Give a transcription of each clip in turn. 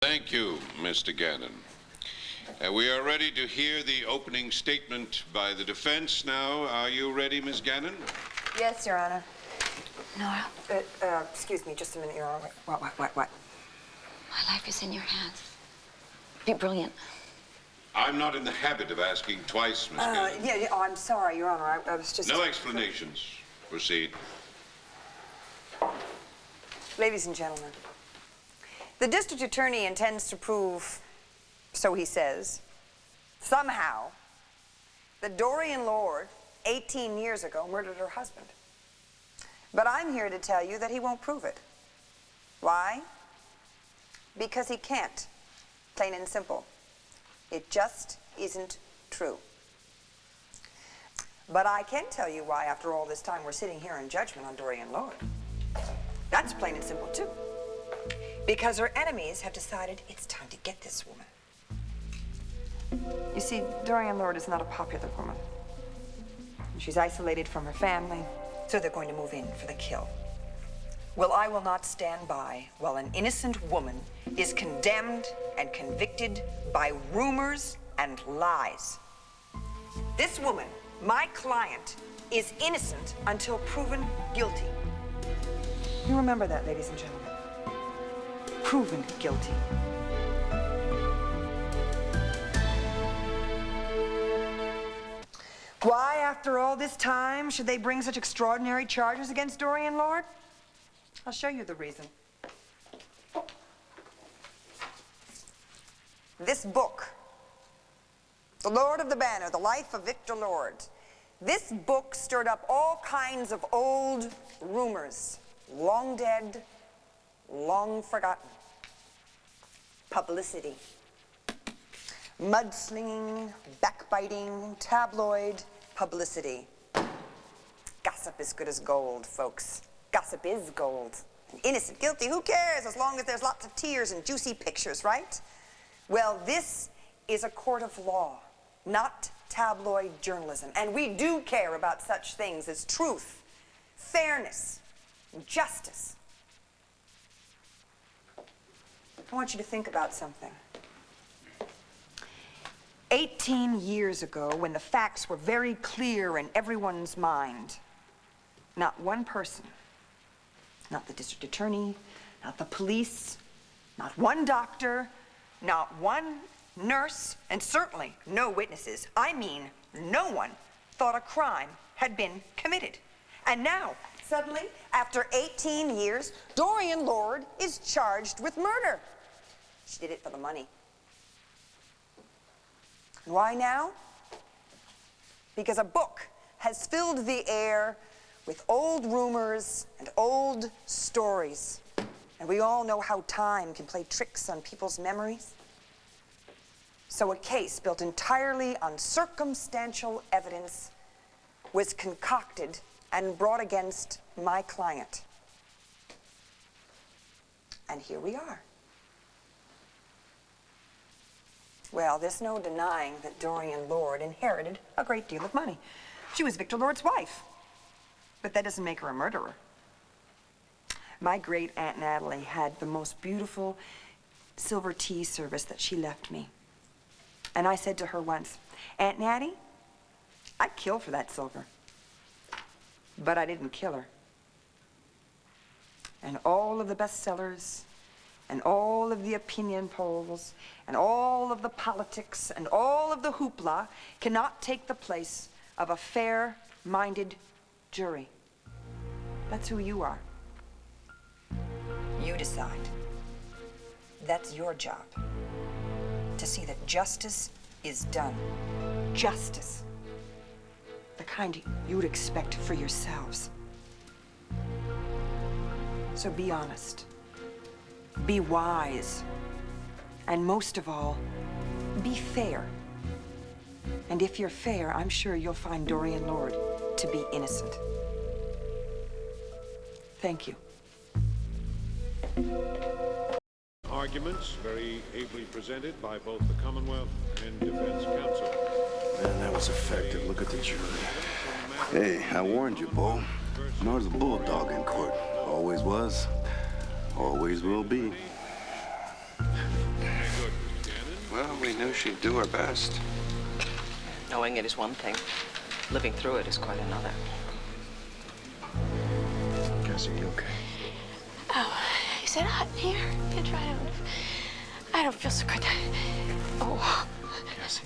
Thank you, Mr. Gannon. We are ready to hear the opening statement by the defense now. Are you ready, Miss Gannon? Yes, Your Honor. Nora? Excuse me just a minute, Your Honor. What? My life is in your hands. Be brilliant. I'm not in the habit of asking twice, Miss Gannon. Yeah, oh, I'm sorry, Your Honor. I was just... No explanations. Proceed. Ladies and gentlemen, the district attorney intends to prove, so he says, somehow, that Dorian Lord, 18 years ago, murdered her husband. But I'm here to tell you that he won't prove it. Why? Because he can't. Plain and simple. It just isn't true. But I can tell you why, after all this time, we're sitting here in judgment on Dorian Lord. That's plain and simple, too. Because her enemies have decided it's time to get this woman. You see, Dorian Lord is not a popular woman. She's isolated from her family, so they're going to move in for the kill. Well, I will not stand by while an innocent woman is condemned and convicted by rumors and lies. This woman, my client, is innocent until proven guilty. You remember that, ladies and gentlemen. Proven guilty. Why, after all this time, should they bring such extraordinary charges against Dorian Lord? I'll show you the reason. This book, The Lord of the Banner, The Life of Victor Lord, this book stirred up all kinds of old rumors, long dead, long forgotten. Publicity, mudslinging, backbiting, tabloid publicity. Gossip is good as gold, folks. Gossip is gold. Innocent, guilty, who cares as long as there's lots of tears and juicy pictures, right? Well, this is a court of law, not tabloid journalism. And we do care about such things as truth, fairness, and justice. I want you to think about something. 18 years ago, when the facts were very clear in everyone's mind, not one person, not the district attorney, not the police, not one doctor, not one nurse, and certainly no witnesses, I mean no one, thought a crime had been committed. And now, suddenly, after 18 years, Dorian Lord is charged with murder. She did it for the money. Why now? Because a book has filled the air with old rumors and old stories. And we all know how time can play tricks on people's memories. So a case built entirely on circumstantial evidence was concocted and brought against my client. And here we are. Well, there's no denying that Dorian Lord inherited a great deal of money. She was Victor Lord's wife. But that doesn't make her a murderer. My great Aunt Natalie had the most beautiful silver tea service that she left me. And I said to her once, Aunt Natty, I'd kill for that silver. But I didn't kill her. And all of the bestsellers, and all of the opinion polls, and all of the politics, and all of the hoopla cannot take the place of a fair-minded jury. That's who you are. You decide. That's your job. To see that justice is done. Justice. The kind you would expect for yourselves. So be honest. Be wise. And most of all, be fair. And if you're fair, I'm sure you'll find Dorian Lord to be innocent. Thank you. Arguments very ably presented by both the Commonwealth and Defense Counsel. Man, that was effective. Look at the jury. Hey, I warned you, Bo. Nora's a bulldog in court. Always was. Always will be. Well, we knew she'd do her best. Knowing it is one thing. Living through it is quite another. Cassie, you okay? Oh, is it hot in here? I don't feel so good. Oh. Cassie,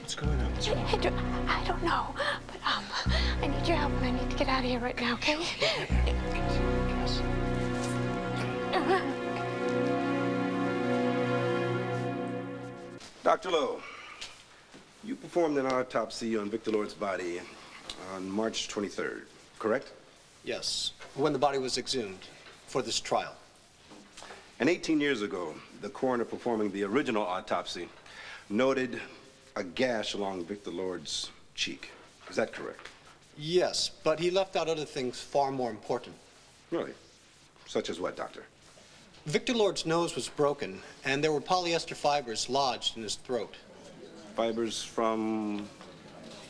what's going on? What's wrong? I don't know, but I need your help and I need to get out of here right now, okay? Cassie. Dr. Lowe, you performed an autopsy on Victor Lord's body on March 23rd, correct? Yes, when the body was exhumed for this trial. And 18 years ago, the coroner performing the original autopsy noted a gash along Victor Lord's cheek. Is that correct? Yes, but he left out other things far more important. Really? Such as what, Doctor? Victor Lord's nose was broken, and there were polyester fibers lodged in his throat. Fibers from...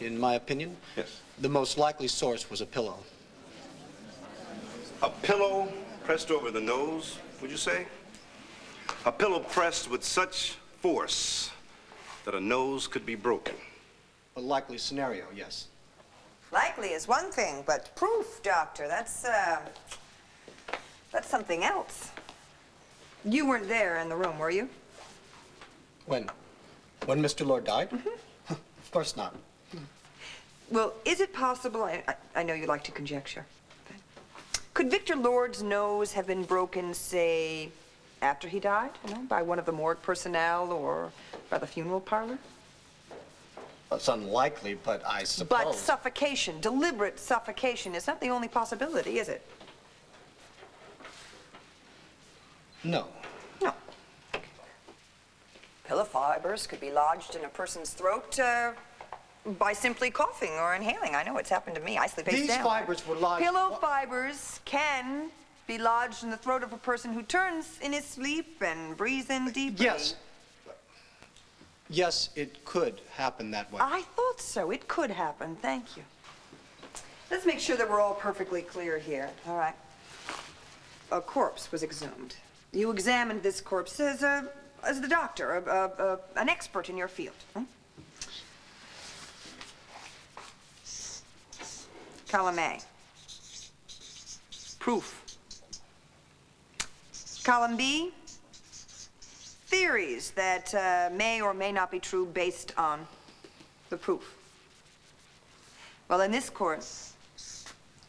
In my opinion, Yes. the most likely source was a pillow. A pillow pressed over the nose, would you say? A pillow pressed with such force that a nose could be broken. A likely scenario, yes. Likely is one thing, but proof, Doctor, that's something else. You weren't there in the room, were you? When Mr. Lord died? Mm-hmm. Of course not. Well, is it possible, I know you like to conjecture, but could Victor Lord's nose have been broken, say, after he died, by one of the morgue personnel or by the funeral parlor? It's unlikely, but I suppose... But suffocation, deliberate suffocation, is not the only possibility, is it? No. No. Pillow fibers could be lodged in a person's throat by simply coughing or inhaling. I know it's happened to me. I sleep face down. These fibers were lodged... Pillow fibers can be lodged in the throat of a person who turns in his sleep and breathes in deeply. Yes. Yes, it could happen that way. I thought so. It could happen. Thank you. Let's make sure that we're all perfectly clear here. All right. A corpse was exhumed. You examined this corpse as the doctor, an expert in your field. Column A. Proof. Column B. Theories that may or may not be true based on the proof. Well, in this court,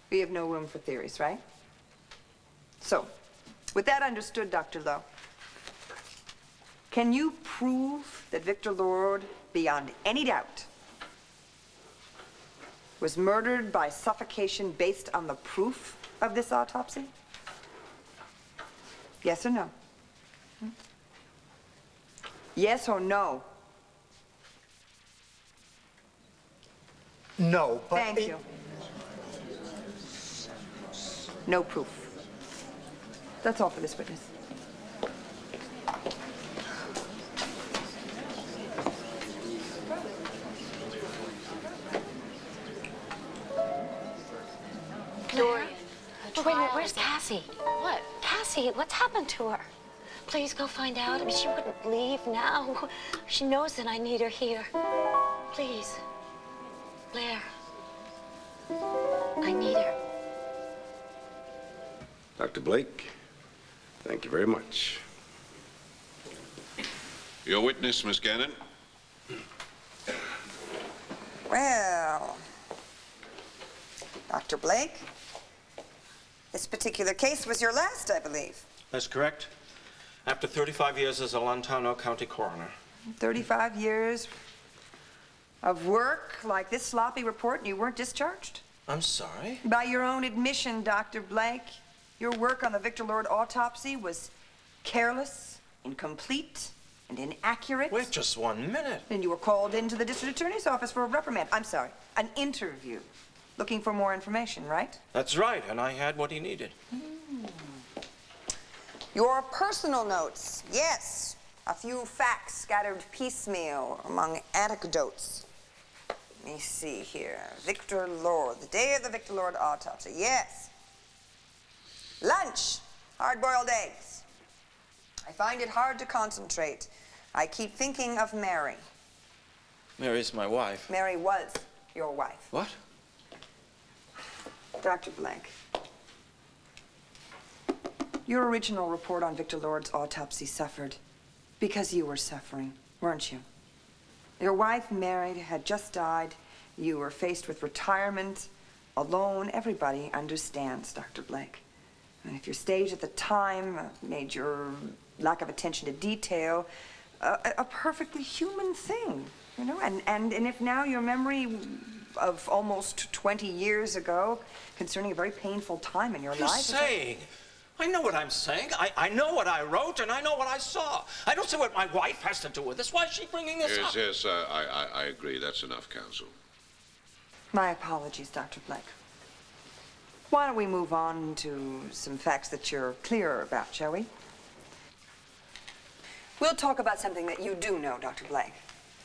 we have no room for theories, right? So, with that understood, Dr. Lowe, can you prove that Victor Lord, beyond any doubt, was murdered by suffocation based on the proof of this autopsy? Yes or no? Yes or no? No, but... Thank you. No proof. That's all for this witness. Dorian. Wait a minute, where's Cassie? What? Cassie, what's happened to her? Please go find out. I mean, she wouldn't leave now. She knows that I need her here. Please. Blair. I need her. Dr. Blake, thank you very much. Your witness, Miss Gannon. Well, Dr. Blake, this particular case was your last, I believe. That's correct. After 35 years as a Lantano County coroner. 35 years of work like this sloppy report and you weren't discharged? I'm sorry? By your own admission, Dr. Blake, your work on the Victor Lord autopsy was careless, incomplete, and inaccurate. Wait just 1 minute. And you were called into the district attorney's office for a reprimand. I'm sorry, an interview. Looking for more information, right? That's right, and I had what he needed. Your personal notes, yes. A few facts scattered piecemeal among anecdotes. Let me see here. Victor Lord, the day of the Victor Lord autopsy, yes. Lunch, hard-boiled eggs. I find it hard to concentrate I keep thinking of Mary. Mary's my wife. Mary was your wife. What? Dr. Blank, your original report on Victor Lord's autopsy suffered because you were suffering, weren't you? Your wife, Mary, had just died. You were faced with retirement, alone. Everybody understands, Dr. Blank. And if your stage at the time made your lack of attention to detail a perfectly human thing, you know? And if now your memory of almost 20 years ago concerning a very painful time in your life... What are you saying? I know what I'm saying. I know what I wrote, and I know what I saw. I don't see what my wife has to do with this. Why is she bringing this up? Yes, I agree. That's enough, counsel. My apologies, Dr. Blank. Why don't we move on to some facts that you're clearer about, shall we? We'll talk about something that you do know, Dr. Blank.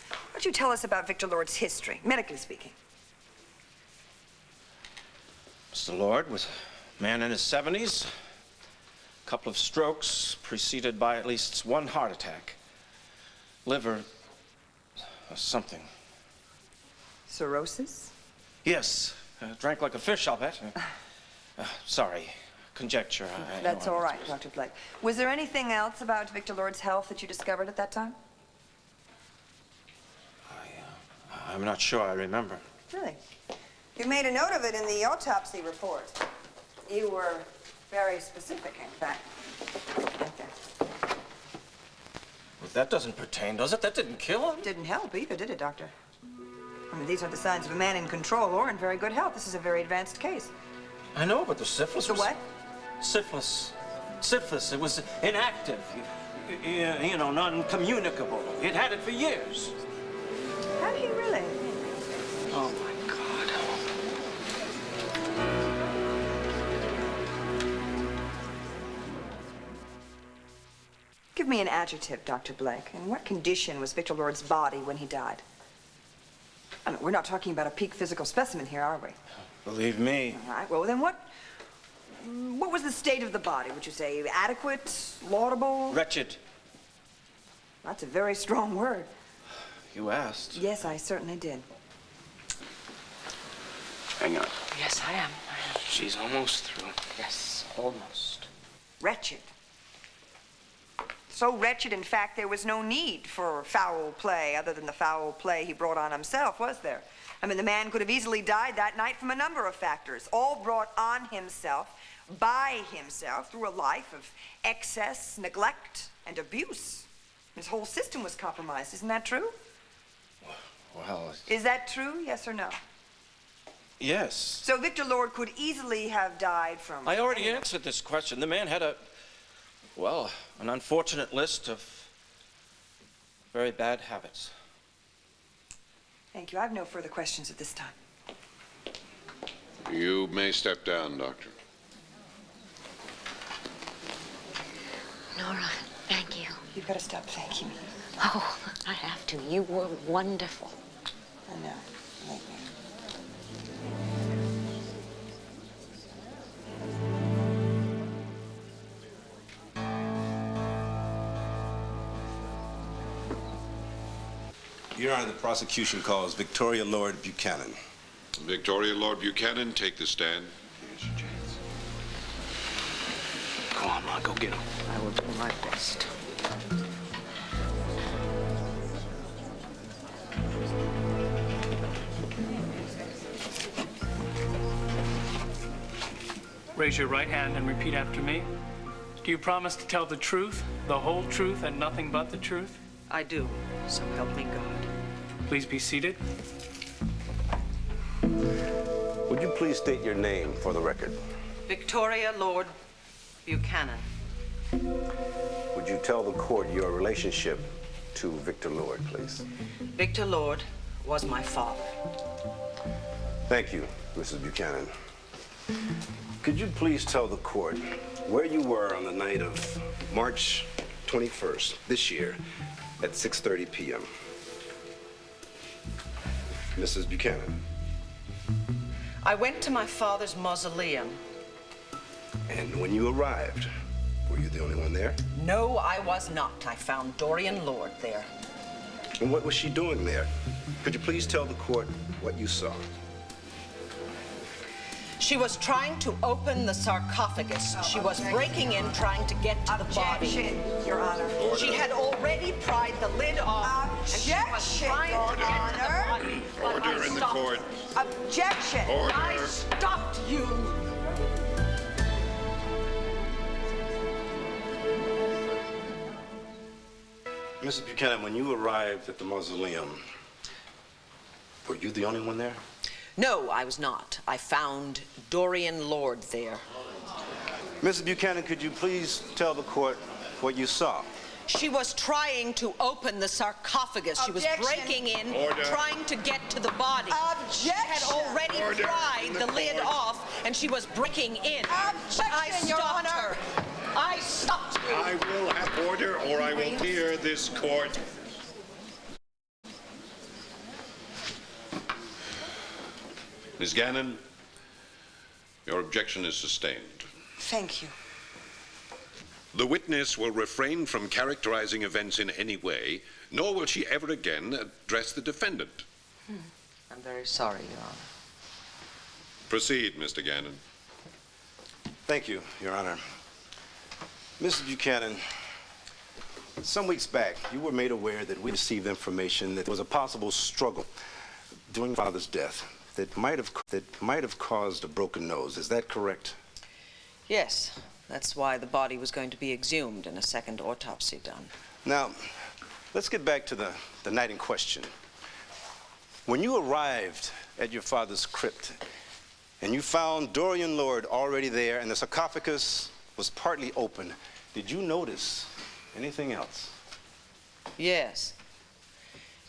Why don't you tell us about Victor Lord's history, medically speaking? Mr. Lord was a man in his 70s. A couple of strokes, preceded by at least one heart attack. Liver... something. Cirrhosis? Yes. Drank like a fish, I'll bet. Sorry. Conjecture. That's all right, Dr. Blake. Was there anything else about Victor Lord's health that you discovered at that time? I'm not sure I remember. Really? You made a note of it in the autopsy report. You were very specific, in fact. Right there. Well, that doesn't pertain, does it? That didn't kill him. Didn't help either, did it, Doctor? I mean, these are the signs of a man in control or in very good health. This is a very advanced case. I know, but the syphilis The was... what? Syphilis. Syphilis. It was inactive. You know, non-communicable. He'd had it for years. Had he really? Oh, my God. Give me an adjective, Dr. Blake. In what condition was Victor Lord's body when he died? I mean, we're not talking about a peak physical specimen here, are we? Believe me. All right, well, then what was the state of the body? Would you say adequate, laudable? Wretched. That's a very strong word. You asked. Yes, I certainly did. Hang on. Yes, I am. She's almost through. Yes, almost. Wretched. So wretched, in fact, there was no need for foul play other than the foul play he brought on himself, was there? I mean, the man could have easily died that night from a number of factors, all brought on himself, by himself, through a life of excess, neglect, and abuse. His whole system was compromised. Isn't that true? Well... Is that true, yes or no? Yes. So Victor Lord could easily have died from... I already answered this question. The man had an unfortunate list of very bad habits. Thank you. I have no further questions at this time. You may step down, Doctor. Nora, thank you. You've got to stop thanking me. Oh, I have to. You were wonderful. I know. Thank you. Your Honor, the prosecution calls Victoria Lord Buchanan. Victoria Lord Buchanan, take the stand. Here's your chance. Go on, Ma, go get him. I will do my best. Raise your right hand and repeat after me. Do you promise to tell the truth, the whole truth, and nothing but the truth? I do, so help me God. Please be seated. Would you please state your name for the record? Victoria Lord Buchanan. Would you tell the court your relationship to Victor Lord, please? Victor Lord was my father. Thank you, Mrs. Buchanan. Could you please tell the court where you were on the night of March 21st, this year, at 6:30 p.m.? Mrs. Buchanan. I went to my father's mausoleum. And when you arrived, Were you the only one there? No, I was not. I found Dorian Lord there. And what was she doing there? Could you please tell the court what you saw? She was trying to open the sarcophagus. She was breaking in, trying to get to the body. Objection, Your Honor. She had already pried the lid off. Objection, and she was trying to get to the body. but Order I in the stopped court. her. Objection. Order. I stopped you. Mrs. Buchanan, when you arrived at the mausoleum, were you the only one there? No, I was not. I found Dorian Lord there. Mrs. Buchanan, could you please tell the court what you saw? She was trying to open the sarcophagus. She was Objection. breaking in, Order. trying to get to the body. Objection. She had already Order pried in the the lid court. off, and she was breaking in. Objection, I Your stopped Honor. her. I stopped you. I will have order, or I will clear this court. Ms. Gannon, your objection is sustained. Thank you. The witness will refrain from characterizing events in any way, nor will she ever again address the defendant. I'm very sorry, Your Honor. Proceed, Mr. Gannon. Thank you, Your Honor. Mrs. Buchanan, some weeks back, you were made aware that we received information that there was a possible struggle during Father's death that might have caused a broken nose. Is that correct? Yes, that's why the body was going to be exhumed and a second autopsy done. Now, let's get back to the night in question. When you arrived at your father's crypt and you found Dorian Lord already there and the sarcophagus was partly open, did you notice anything else? Yes.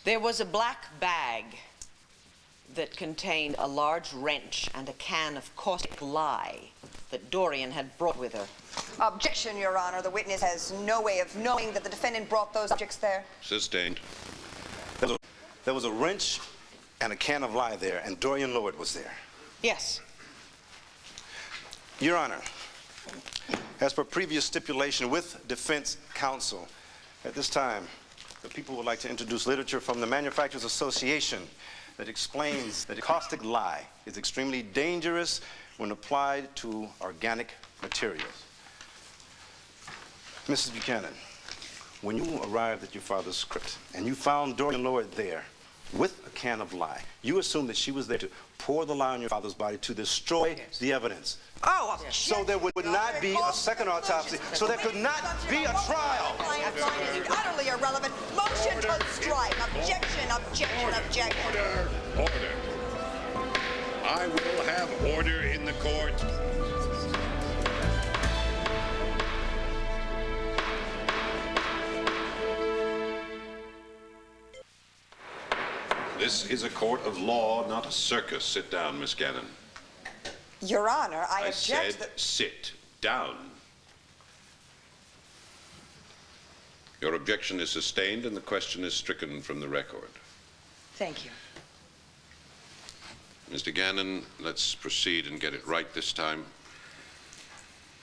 There was a black bag that contained a large wrench and a can of caustic lye that Dorian had brought with her. Objection, Your Honor. The witness has no way of knowing that the defendant brought those objects there. Sustained. There was a wrench and a can of lye there, and Dorian Lord was there. Yes. Your Honor, as per previous stipulation with defense counsel, at this time, the people would like to introduce literature from the Manufacturers Association that explains that caustic lye is extremely dangerous when applied to organic materials. Mrs. Buchanan, when you arrived at your father's crypt and you found Dorian Lord there with a can of lye, you assumed that she was there to pour the lye on your father's body to destroy the evidence. Oh, objection. So there would not be a second autopsy, so there could not be a trial. Client's line is utterly irrelevant. Motion to strike. Objection, objection, objection. Order, order. I will have order in the court. This is a court of law, not a circus. Sit down, Miss Gannon. Your Honor, I I object said that... sit down. Your objection is sustained and the question is stricken from the record. Thank you. Mr. Gannon, let's proceed and get it right this time.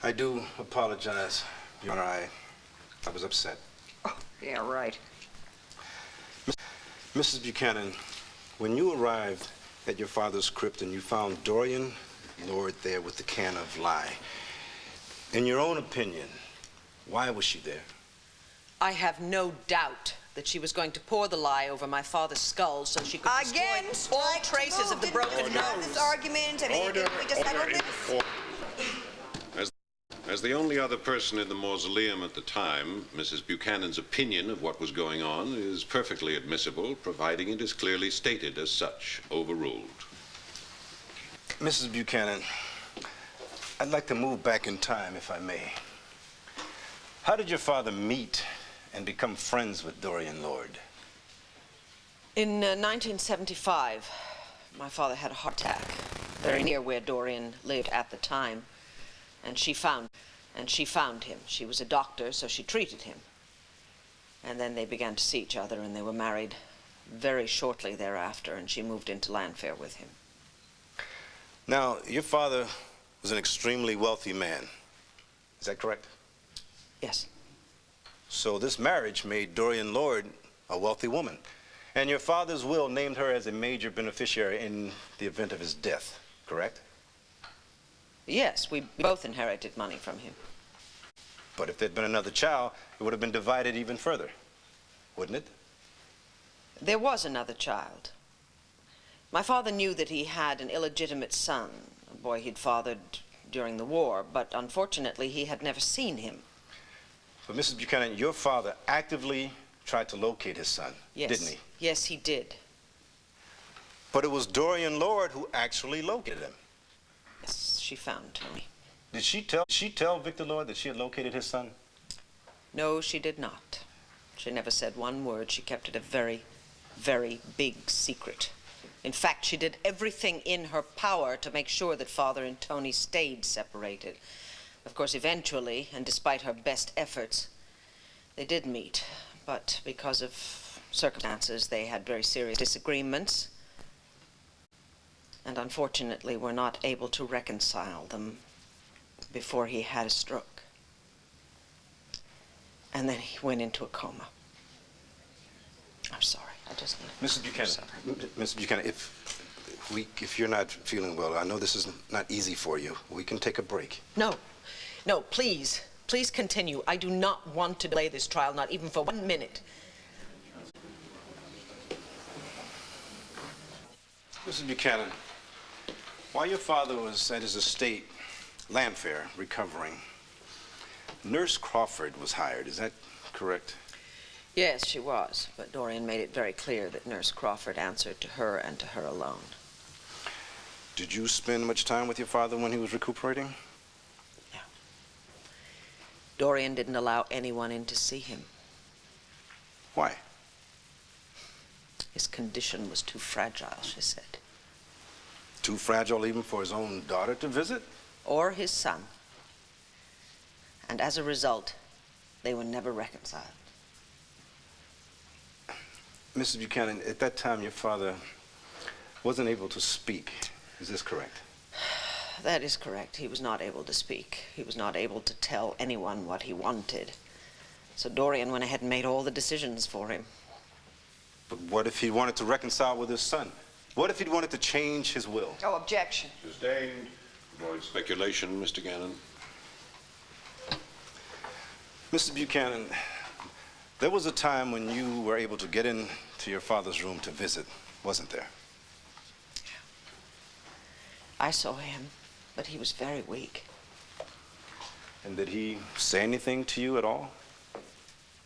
I do apologize, Your Honor. I was upset. Oh, yeah, right. Mrs. Buchanan, when you arrived at your father's crypt and you found Dorian Lord there with the can of lye, in your own opinion, why was she there? I have no doubt that she was going to pour the lye over my father's skull so she could Again, destroy all strike traces of the moved. broken Didn't we have this nose. argument? I mean, Order, didn't we just settle order in this? the court. As the only other person in the mausoleum at the time, Mrs. Buchanan's opinion of what was going on is perfectly admissible, providing it is clearly stated as such, overruled. Mrs. Buchanan, I'd like to move back in time, if I may. How did your father meet and become friends with Dorian Lord? In 1975, my father had a heart attack very near where Dorian lived at the time, and she found him. She was a doctor, so she treated him. And then they began to see each other, and they were married very shortly thereafter, and she moved into Landfair with him. Now, your father was an extremely wealthy man. Is that correct? Yes. So this marriage made Dorian Lord a wealthy woman, and your father's will named her as a major beneficiary in the event of his death, correct? Yes, we both inherited money from him. But if there'd been another child, it would have been divided even further, wouldn't it? There was another child. My father knew that he had an illegitimate son, a boy he'd fathered during the war, but unfortunately he had never seen him. But Mrs. Buchanan, your father actively tried to locate his son, Yes. didn't he? Yes, he did. But it was Dorian Lord who actually located him. Yes, she found Tony. Did she tell Victor Lord that she had located his son? No, she did not. She never said one word. She kept it a very, very big secret. In fact, she did everything in her power to make sure that Father and Tony stayed separated. Of course, eventually, and despite her best efforts, they did meet. But because of circumstances, they had very serious disagreements. And unfortunately, were not able to reconcile them before he had a stroke. And then he went into a coma. I'm sorry, I just need... Mrs. Buchanan, Mrs. Buchanan, if you're not feeling well, I know this is not easy for you. We can take a break. No, please. Please continue. I do not want to delay this trial, not even for 1 minute. Mrs. Buchanan, while your father was at his estate, land fair, recovering, Nurse Crawford was hired. Is that correct? Yes, she was, but Dorian made it very clear that Nurse Crawford answered to her and to her alone. Did you spend much time with your father when he was recuperating? No. Dorian didn't allow anyone in to see him. Why? His condition was too fragile, she said. Too fragile even for his own daughter to visit? Or his son. And as a result, they were never reconciled. Mrs. Buchanan, at that time your father wasn't able to speak. Is this correct? That is correct. He was not able to speak. He was not able to tell anyone what he wanted. So Dorian went ahead and made all the decisions for him. But what if he wanted to reconcile with his son? What if he'd wanted to change his will? Oh, objection. Sustained. Avoid speculation, Mr. Gannon. Mrs. Buchanan, there was a time when you were able to get into your father's room to visit, wasn't there? I saw him, but he was very weak. And did he say anything to you at all?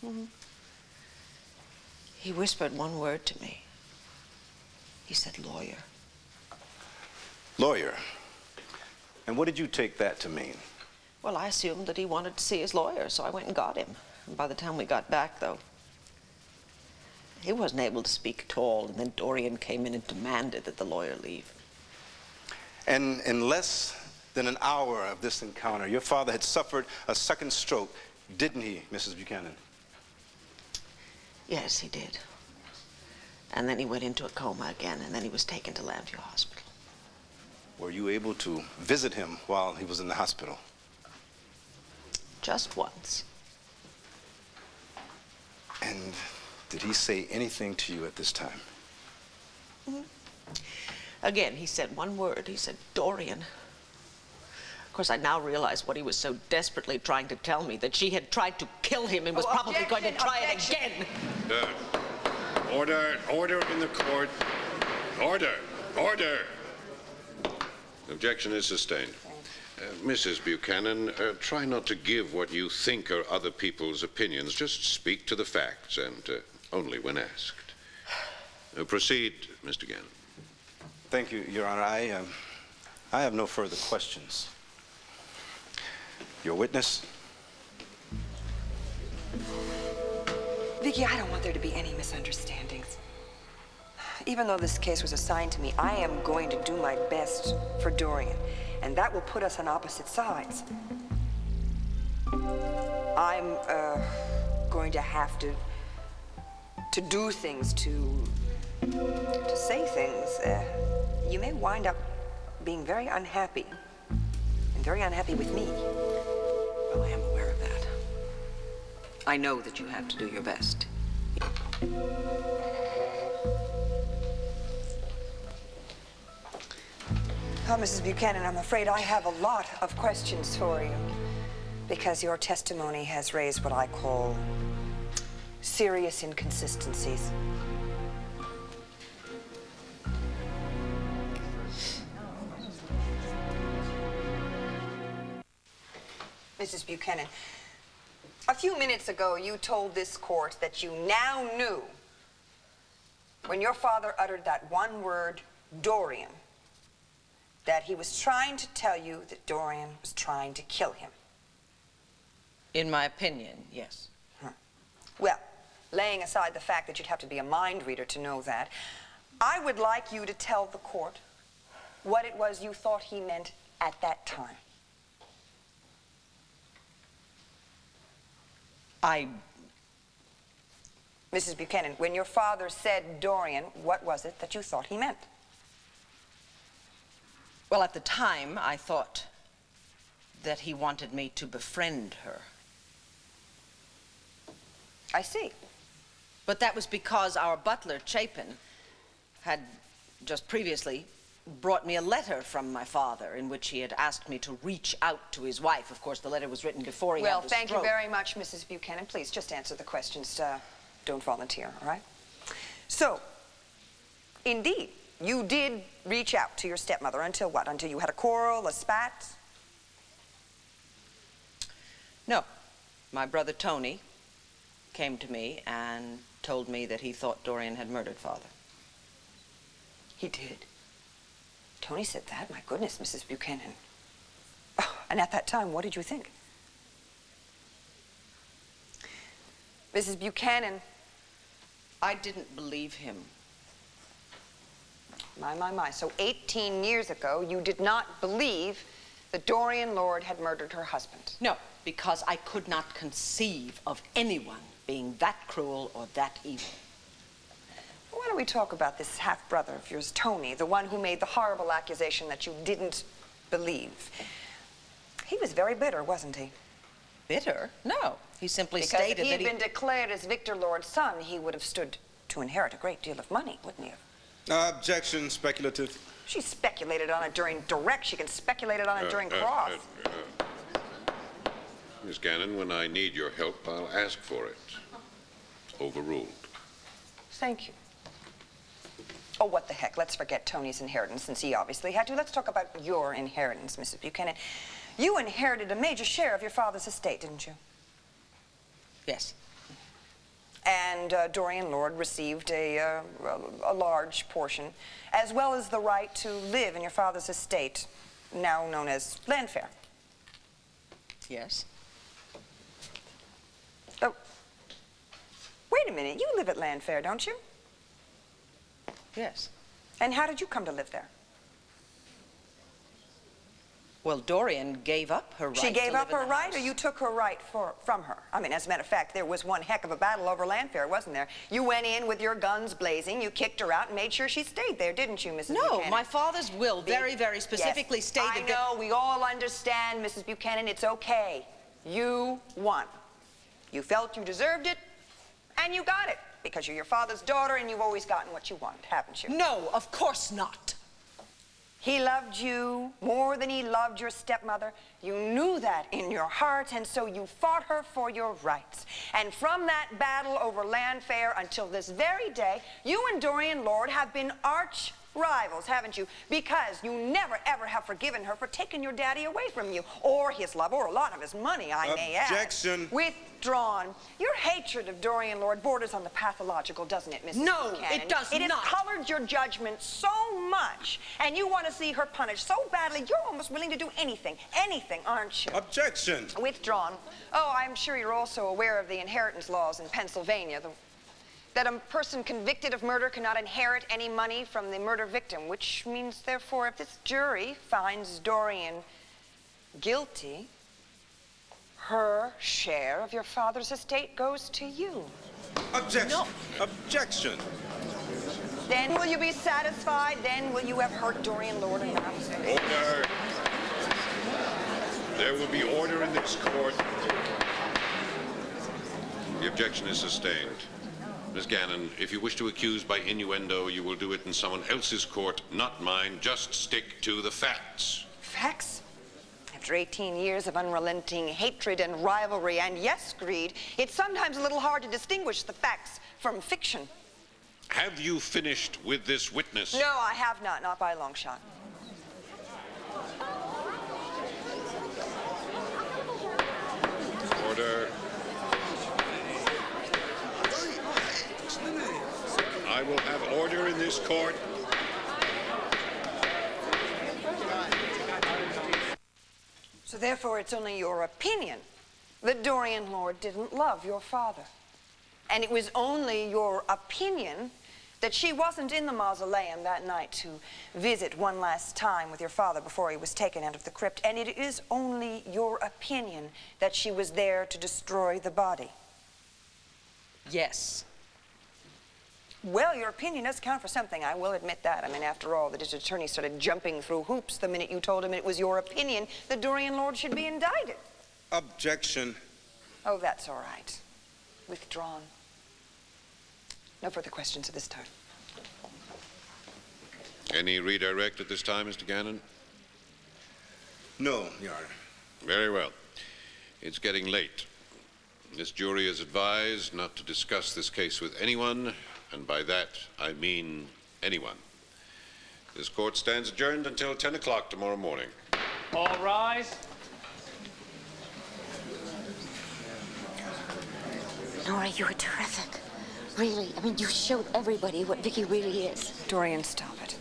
Mm-hmm. He whispered one word to me. He said, lawyer. Lawyer? And what did you take that to mean? Well, I assumed that he wanted to see his lawyer, so I went and got him. And by the time we got back, though, he wasn't able to speak at all, and then Dorian came in and demanded that the lawyer leave. And in less than an hour of this encounter, your father had suffered a second stroke, didn't he, Mrs. Buchanan? Yes, he did. And then he went into a coma again, and then he was taken to Lambview Hospital. Were you able to visit him while he was in the hospital? Just once. And did he say anything to you at this time? Mm-hmm. Again, he said one word. He said, Dorian. Of course, I now realize what he was so desperately trying to tell me, that she had tried to kill him and was probably going to try it again. Order in the court. Order. Objection is sustained. Mrs. Buchanan, try not to give what you think are other people's opinions. Just speak to the facts, and only when asked. Proceed, Mr. Gannon. Thank you, Your Honor. I have no further questions. Your witness? Vicky, I don't want there to be any misunderstandings. Even though this case was assigned to me, I am going to do my best for Dorian, and that will put us on opposite sides. I'm going to have to do things, to say things. You may wind up being very unhappy, and very unhappy with me. Well, I am aware of that. I know that you have to do your best. Oh, Mrs. Buchanan, I'm afraid I have a lot of questions for you because your testimony has raised what I call serious inconsistencies. Mrs. Buchanan, a few minutes ago you told this court that you now knew when your father uttered that one word, Dorian, that he was trying to tell you that Dorian was trying to kill him. In my opinion, yes. Well, laying aside the fact that you'd have to be a mind reader to know that, I would like you to tell the court what it was you thought he meant at that time. Mrs. Buchanan, when your father said Dorian, what was it that you thought he meant? Well, at the time, I thought that he wanted me to befriend her. I see. But that was because our butler, Chapin, had just previously brought me a letter from my father in which he had asked me to reach out to his wife. Of course, the letter was written before he had the stroke. Well, thank you very much, Mrs. Buchanan. Please, just answer the questions. Don't volunteer, all right? So, indeed, you did reach out to your stepmother until what? Until you had a quarrel, a spat? No. My brother Tony came to me and told me that he thought Dorian had murdered Father. He did? Tony said that? My goodness, Mrs. Buchanan. Oh, and at that time, what did you think? Mrs. Buchanan. I didn't believe him. My. So 18 years ago, you did not believe that Dorian Lord had murdered her husband? No, because I could not conceive of anyone being that cruel or that evil. Why don't we talk about this half-brother of yours, Tony, the one who made the horrible accusation that you didn't believe? He was very bitter, wasn't he? Bitter? No. He simply because stated if that he'd been declared as Victor Lord's son, he would have stood to inherit a great deal of money, wouldn't he have? Objection, speculative. She speculated on it during direct. She can speculate it on it during cross. Miss Gannon, when I need your help, I'll ask for it. Overruled. Thank you. Oh, what the heck. Let's forget Tony's inheritance, since he obviously had to. Let's talk about your inheritance, Mrs. Buchanan. You inherited a major share of your father's estate, didn't you? Yes. And Dorian Lord received a large portion, as well as the right to live in your father's estate, now known as Landfair. Yes. Oh, wait a minute. You live at Landfair, don't you? Yes. And how did you come to live there? Well, Dorian gave up her right. She gave up her right, house. or you took her right from her? I mean, as a matter of fact, there was one heck of a battle over Landfair, wasn't there? You went in with your guns blazing, you kicked her out and made sure she stayed there, didn't you, Mrs. Buchanan? No, my father's will very, very specifically yes, stated I know, we all understand, Mrs. Buchanan, it's okay. You won. You felt you deserved it, and you got it, because you're your father's daughter and you've always gotten what you wanted, haven't you? No, of course not. He loved you more than he loved your stepmother. You knew that in your heart, and so you fought her for your rights. And from that battle over Landfair until this very day, you and Dorian Lord have been arch rivals, haven't you? Because you never, ever have forgiven her for taking your daddy away from you, or his love, or a lot of his money, I may add. Objection. Withdrawn. Your hatred of Dorian Lord borders on the pathological, doesn't it, Mrs. No, Buchanan? it does It has not. colored your judgment so much, and you want to see her punished so badly, you're almost willing to do anything, aren't you? Objection. Withdrawn. Oh, I'm sure you're also aware of the inheritance laws in Pennsylvania, that a person convicted of murder cannot inherit any money from the murder victim, which means, therefore, if this jury finds Dorian guilty, her share of your father's estate goes to you. Objection. No. Objection. Then will you be satisfied? Then will you have hurt Dorian Lord enough? Order. There will be order in this court. The objection is sustained. Miss Gannon, if you wish to accuse by innuendo, you will do it in someone else's court, not mine. Just stick to the facts. Facts? After 18 years of unrelenting hatred and rivalry, and yes, greed, it's sometimes a little hard to distinguish the facts from fiction. Have you finished with this witness? No, I have not by a long shot. Order. I will have order in this court. So therefore, it's only your opinion that Dorian Lord didn't love your father. And it was only your opinion that she wasn't in the mausoleum that night to visit one last time with your father before he was taken out of the crypt. And it is only your opinion that she was there to destroy the body. Yes. Well, your opinion does count for something, I will admit that. I mean, after all, the district attorney started jumping through hoops the minute you told him it was your opinion that Dorian Lord should be indicted. Objection. Oh, that's all right. Withdrawn. No further questions at this time. Any redirect at this time, Mr. Gannon? No, Your Honor. Very well. It's getting late. This jury is advised not to discuss this case with anyone, and by that, I mean anyone. This court stands adjourned until 10 o'clock tomorrow morning. All rise. Nora, you were terrific. Really, I mean, you showed everybody what Vicky really is. Dorian, stop it.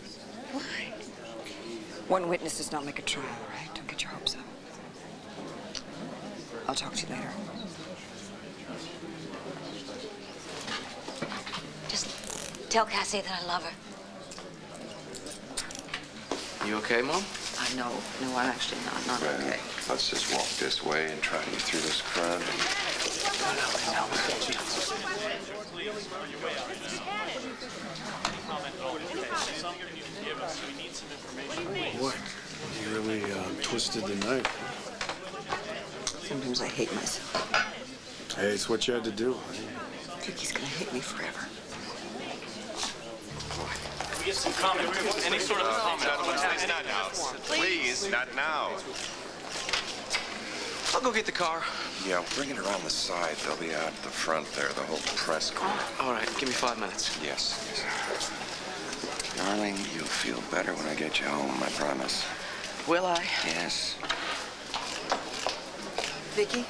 Why? One witness does not make a trial, all right? Don't get your hopes up. I'll talk to you later. Just tell Cassie that I love her. You okay, Mom? No, I'm actually not okay. Let's just walk this way and try to get through this crowd. What? You really twisted the knife. Sometimes I hate myself. Hey, it's what you had to do. Vicky's gonna hate me forever. We get some comment. Any sort of comment. Gentlemen, please, not now. Please, not now. I'll go get the car. Yeah, bring it around the side. They'll be out the front there, the whole press corps. All right, give me 5 minutes. Yes. Darling, you'll feel better when I get you home, I promise. Will I? Yes. Vicky?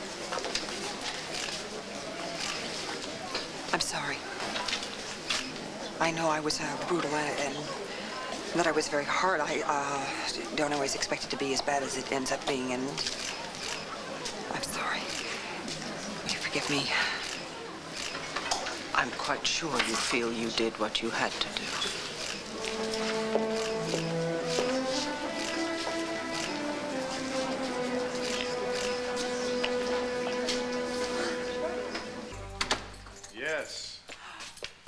I'm sorry. I know I was brutal and that I was very hard. I don't always expect it to be as bad as it ends up being, and I'm sorry. Would you forgive me? I'm quite sure you feel you did what you had to do. Yes.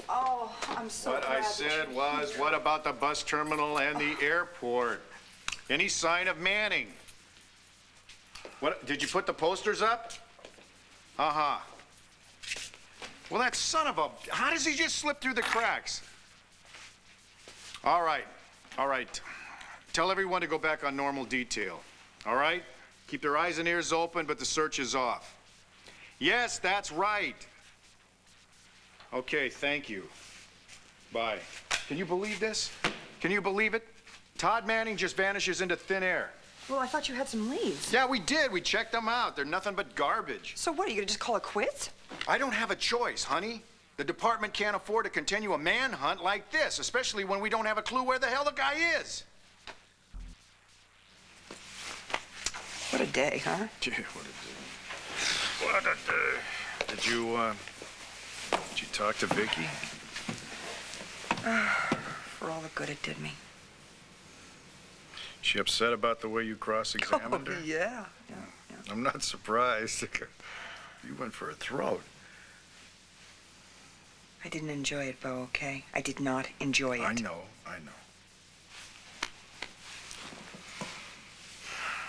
Oh, I'm so What glad I that said you- was, what about the bus terminal and the airport? Any sign of Manning? What, did you put the posters up? Uh-huh. Well, that son of a, how does he just slip through the cracks? All right. Tell everyone to go back on normal detail, all right? Keep their eyes and ears open, but the search is off. Yes, that's right. Okay, thank you. Bye. Can you believe this? Can you believe it? Todd Manning just vanishes into thin air. Well, I thought you had some leads. Yeah, we did. We checked them out. They're nothing but garbage. So what, are you gonna just call it quits? I don't have a choice, honey. The department can't afford to continue a manhunt like this, especially when we don't have a clue where the hell the guy is. What a day, huh? Yeah, what a day. What a day. Did you talk to Vicky? For all the good it did me. She upset about the way you cross-examined her? Yeah. I'm not surprised. You went for a throat. I didn't enjoy it, Bo, okay? I did not enjoy it. I know.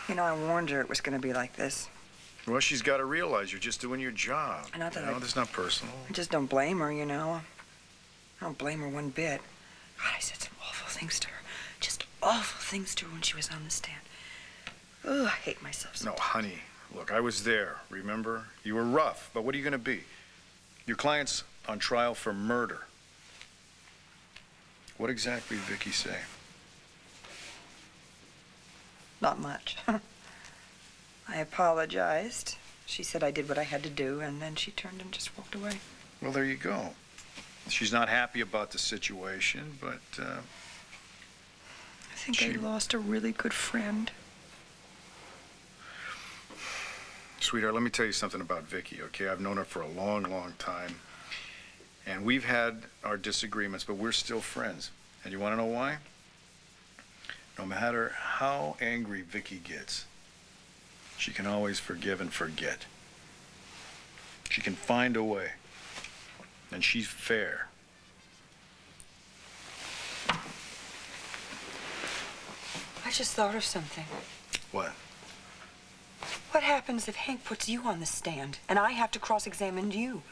You know, I warned her it was gonna be like this. Well, she's got to realize you're just doing your job. Not that This is not personal. I just don't blame her, you know. I don't blame her one bit. God, I said some awful things to her. Just awful things to her when she was on the stand. Oh, I hate myself so. No, honey, look, I was there, remember? You were rough, but what are you going to be? Your client's on trial for murder. What exactly did Vicky say? Not much. I apologized. She said I did what I had to do, and then she turned and just walked away. Well, there you go. She's not happy about the situation, but, I think I lost a really good friend. Sweetheart, let me tell you something about Vicky, okay? I've known her for a long, long time. And we've had our disagreements, but we're still friends. And you want to know why? No matter how angry Vicky gets, she can always forgive and forget. She can find a way. And she's fair. I just thought of something. What? What happens if Hank puts you on the stand and I have to cross-examine you?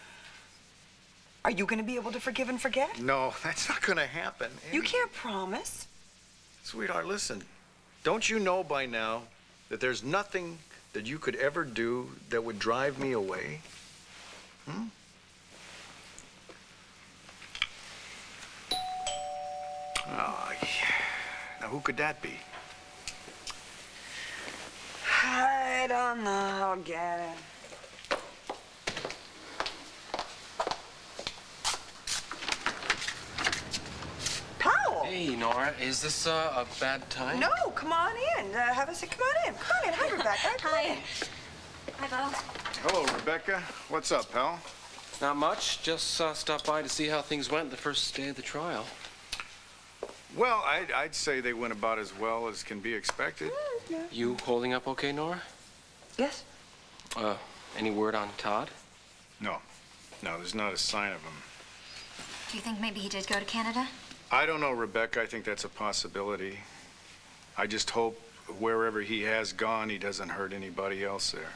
Are you going to be able to forgive and forget? No, that's not going to happen. You can't promise. Sweetheart, listen. Don't you know by now that there's nothing that you could ever do that would drive me away? Hmm? Oh, yeah. Now, who could that be? I don't know. I'll get it. Powell! Hey, Nora, is this a bad time? No, come on in. Have a seat. Come on in. Come on in. Hi, Rebecca. Come on in. Hi, Bo. Hello, Rebecca. What's up, pal? Not much. Just stopped by to see how things went the first day of the trial. Well, I'd say they went about as well as can be expected. You holding up okay, Nora? Yes. Any word on Todd? No. No, there's not a sign of him. Do you think maybe he did go to Canada? I don't know, Rebecca. I think that's a possibility. I just hope wherever he has gone, he doesn't hurt anybody else there.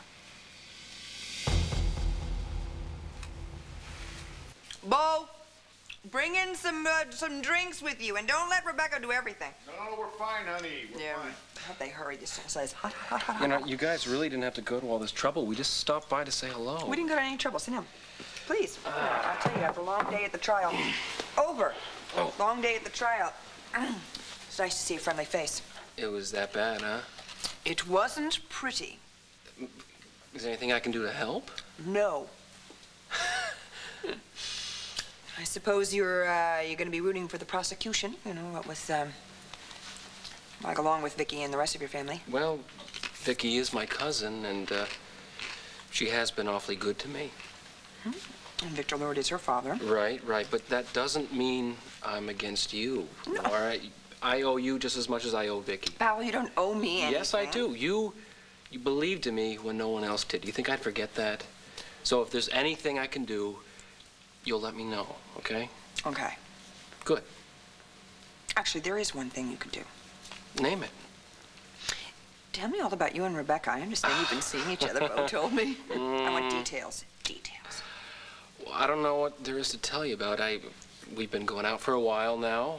Bo, bring in some drinks with you, and don't let Rebecca do everything. No, we're fine, honey. We're fine. I hope they hurry this says hot, hot, hot, hot. You know, you guys really didn't have to go to all this trouble. We just stopped by to say hello. We didn't go to any trouble. Sit down. Please. I'll tell you, after a long day at the trial. Over. Oh. Long day at the trial. It's nice to see a friendly face. It was that bad, huh? It wasn't pretty. Is there anything I can do to help? No. I suppose you're going to be rooting for the prosecution, you know, what with, like, along with Vicky and the rest of your family. Well, Vicky is my cousin, and she has been awfully good to me. And Victor Lord is her father. Right, but that doesn't mean I'm against you. No. All right, I owe you just as much as I owe Vicky. Powell, you don't owe me anything. Yes, I do. You believed in me when no one else did. Do you think I'd forget that? So if there's anything I can do, you'll let me know, okay? Okay. Good. Actually, there is one thing you could do. Name it. Tell me all about you and Rebecca. I understand you've been seeing each other, Bo told me. I want details. Details. Well, I don't know what there is to tell you about. We've been going out for a while now.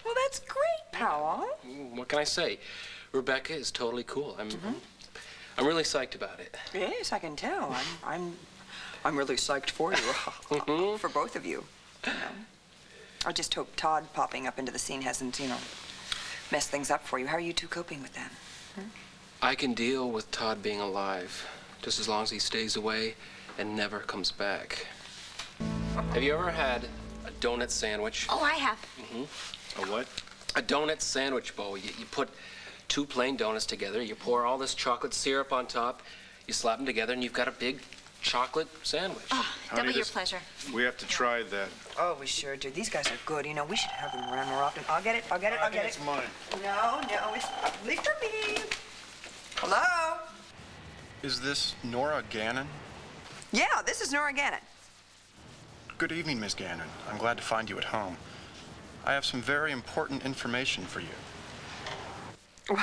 Well, that's great, Powell. What can I say? Rebecca is totally cool. I'm really psyched about it. Yes, I can tell. I'm really psyched for you. For both of you. You know. I just hope Todd popping up into the scene hasn't, messed things up for you. How are you two coping with that? I can deal with Todd being alive, just as long as he stays away and never comes back. Have you ever had a donut sandwich? Oh, I have. A what? A donut sandwich, Bo. You put two plain donuts together, you pour all this chocolate syrup on top, you slap them together, and you've got a big chocolate sandwich. Oh, double your pleasure. We have to try that. Oh, we sure do. These guys are good. We should have them around more often. I'll get it. I think it's mine. No, it's probably for me. Hello? Is this Nora Gannon? Yeah, this is Nora Gannon. Good evening, Miss Gannon. I'm glad to find you at home. I have some very important information for you.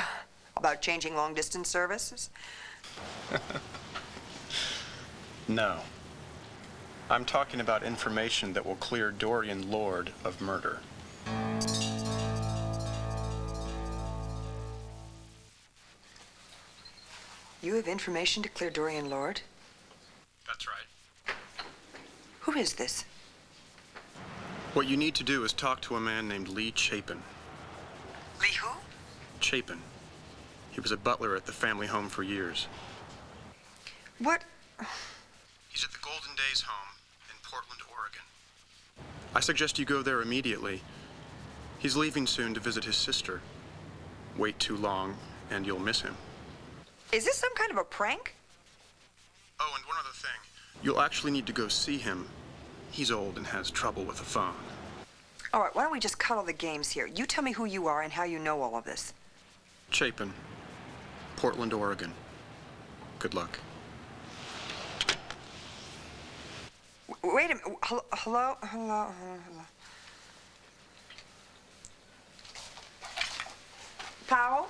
About changing long-distance services? No. I'm talking about information that will clear Dorian Lord of murder. You have information to clear Dorian Lord? That's right. Who is this? What you need to do is talk to a man named Lee Chapin. Lee who? Chapin. He was a butler at the family home for years. What? He's at the Golden Days home in Portland, Oregon. I suggest you go there immediately. He's leaving soon to visit his sister. Wait too long, and you'll miss him. Is this some kind of a prank? Oh, and one other thing. You'll actually need to go see him. He's old and has trouble with the phone. All right, why don't we just cut all the games here? You tell me who you are and how you know all of this. Chapin, Portland, Oregon. Good luck. Wait a minute. Hello? Powell?